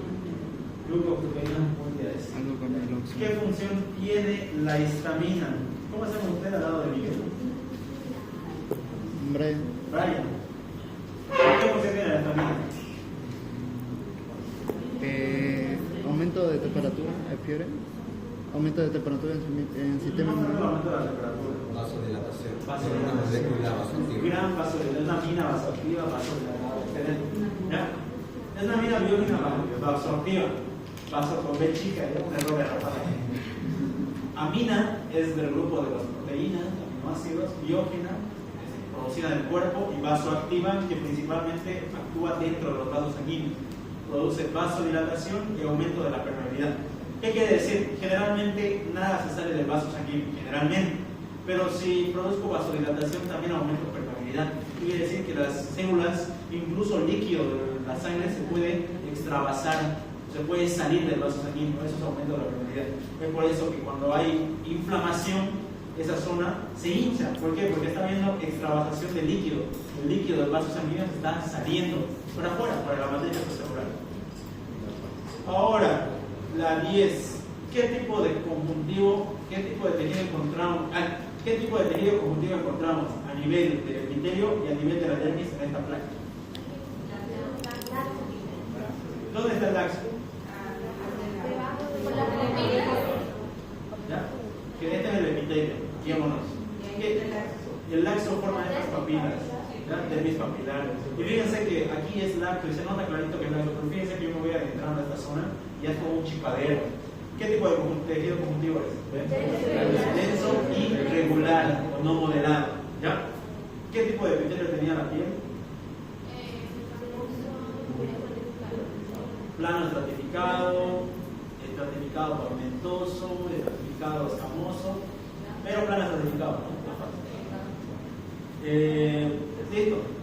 glucoproteínas multiadhesivas. Algo con el óxido. ¿Qué función tiene la histamina? ¿Cómo hacemos usted al lado de Miguel? Brian. ¿Qué función tiene la histamina? Aumento de temperatura, fiebre. Aumento de temperatura en el sistema No, inmune. aumento de la temperatura. Vasodilatación. Vasodilatación. Una molécula vasoactiva. Gran vasodilatación, es una mina vasoactiva, excelente. ¿Ya? Es una mina biológica vasoactiva. Vaso con B chica, es un error de Rafael. Amina es del grupo de las proteínas, aminoácidos, biógena, producida en el cuerpo, y vasoactiva, que principalmente actúa dentro de los vasos sanguíneos. Produce vasodilatación y aumento de la permeabilidad. ¿Qué quiere decir? Generalmente nada se sale del vaso sanguíneo, generalmente. Pero si produzco vasodilatación, también aumento permeabilidad. Quiere decir que las células, incluso el líquido de la sangre, se puede extravasar, se puede salir del vaso sanguíneo. Eso es aumento de la permeabilidad. Es por eso que cuando hay inflamación, esa zona se hincha. ¿Por qué? Porque está habiendo extravasación de líquido. El líquido del vaso sanguíneo está saliendo para afuera, para la matriz extracelular. Ahora, la 10. ¿Qué tipo de conjuntivo, qué tipo de tejido encontramos? ¿Qué tipo de tejido conjuntivo encontramos a nivel del epitelio y a nivel de la dermis en esta placa? ¿Dónde está el laxo? ¿Ya? Que este es el epitelio. Guiémonos. Y el laxo forma estas papilas. ¿ya? Dermis papilar. Y fíjense que aquí es lácteo, y se nota clarito que es lácteo, pero fíjense que yo me voy adentrando a esta zona y ya es como un chipadero. ¿Qué tipo de tejido conjuntivo es? Denso y regular o no modelado. ¿Ya? ¿Qué tipo de epitelio tenía la piel? Plano estratificado, estratificado pavimentoso, estratificado escamoso, pero plano estratificado, ¿no? Listo.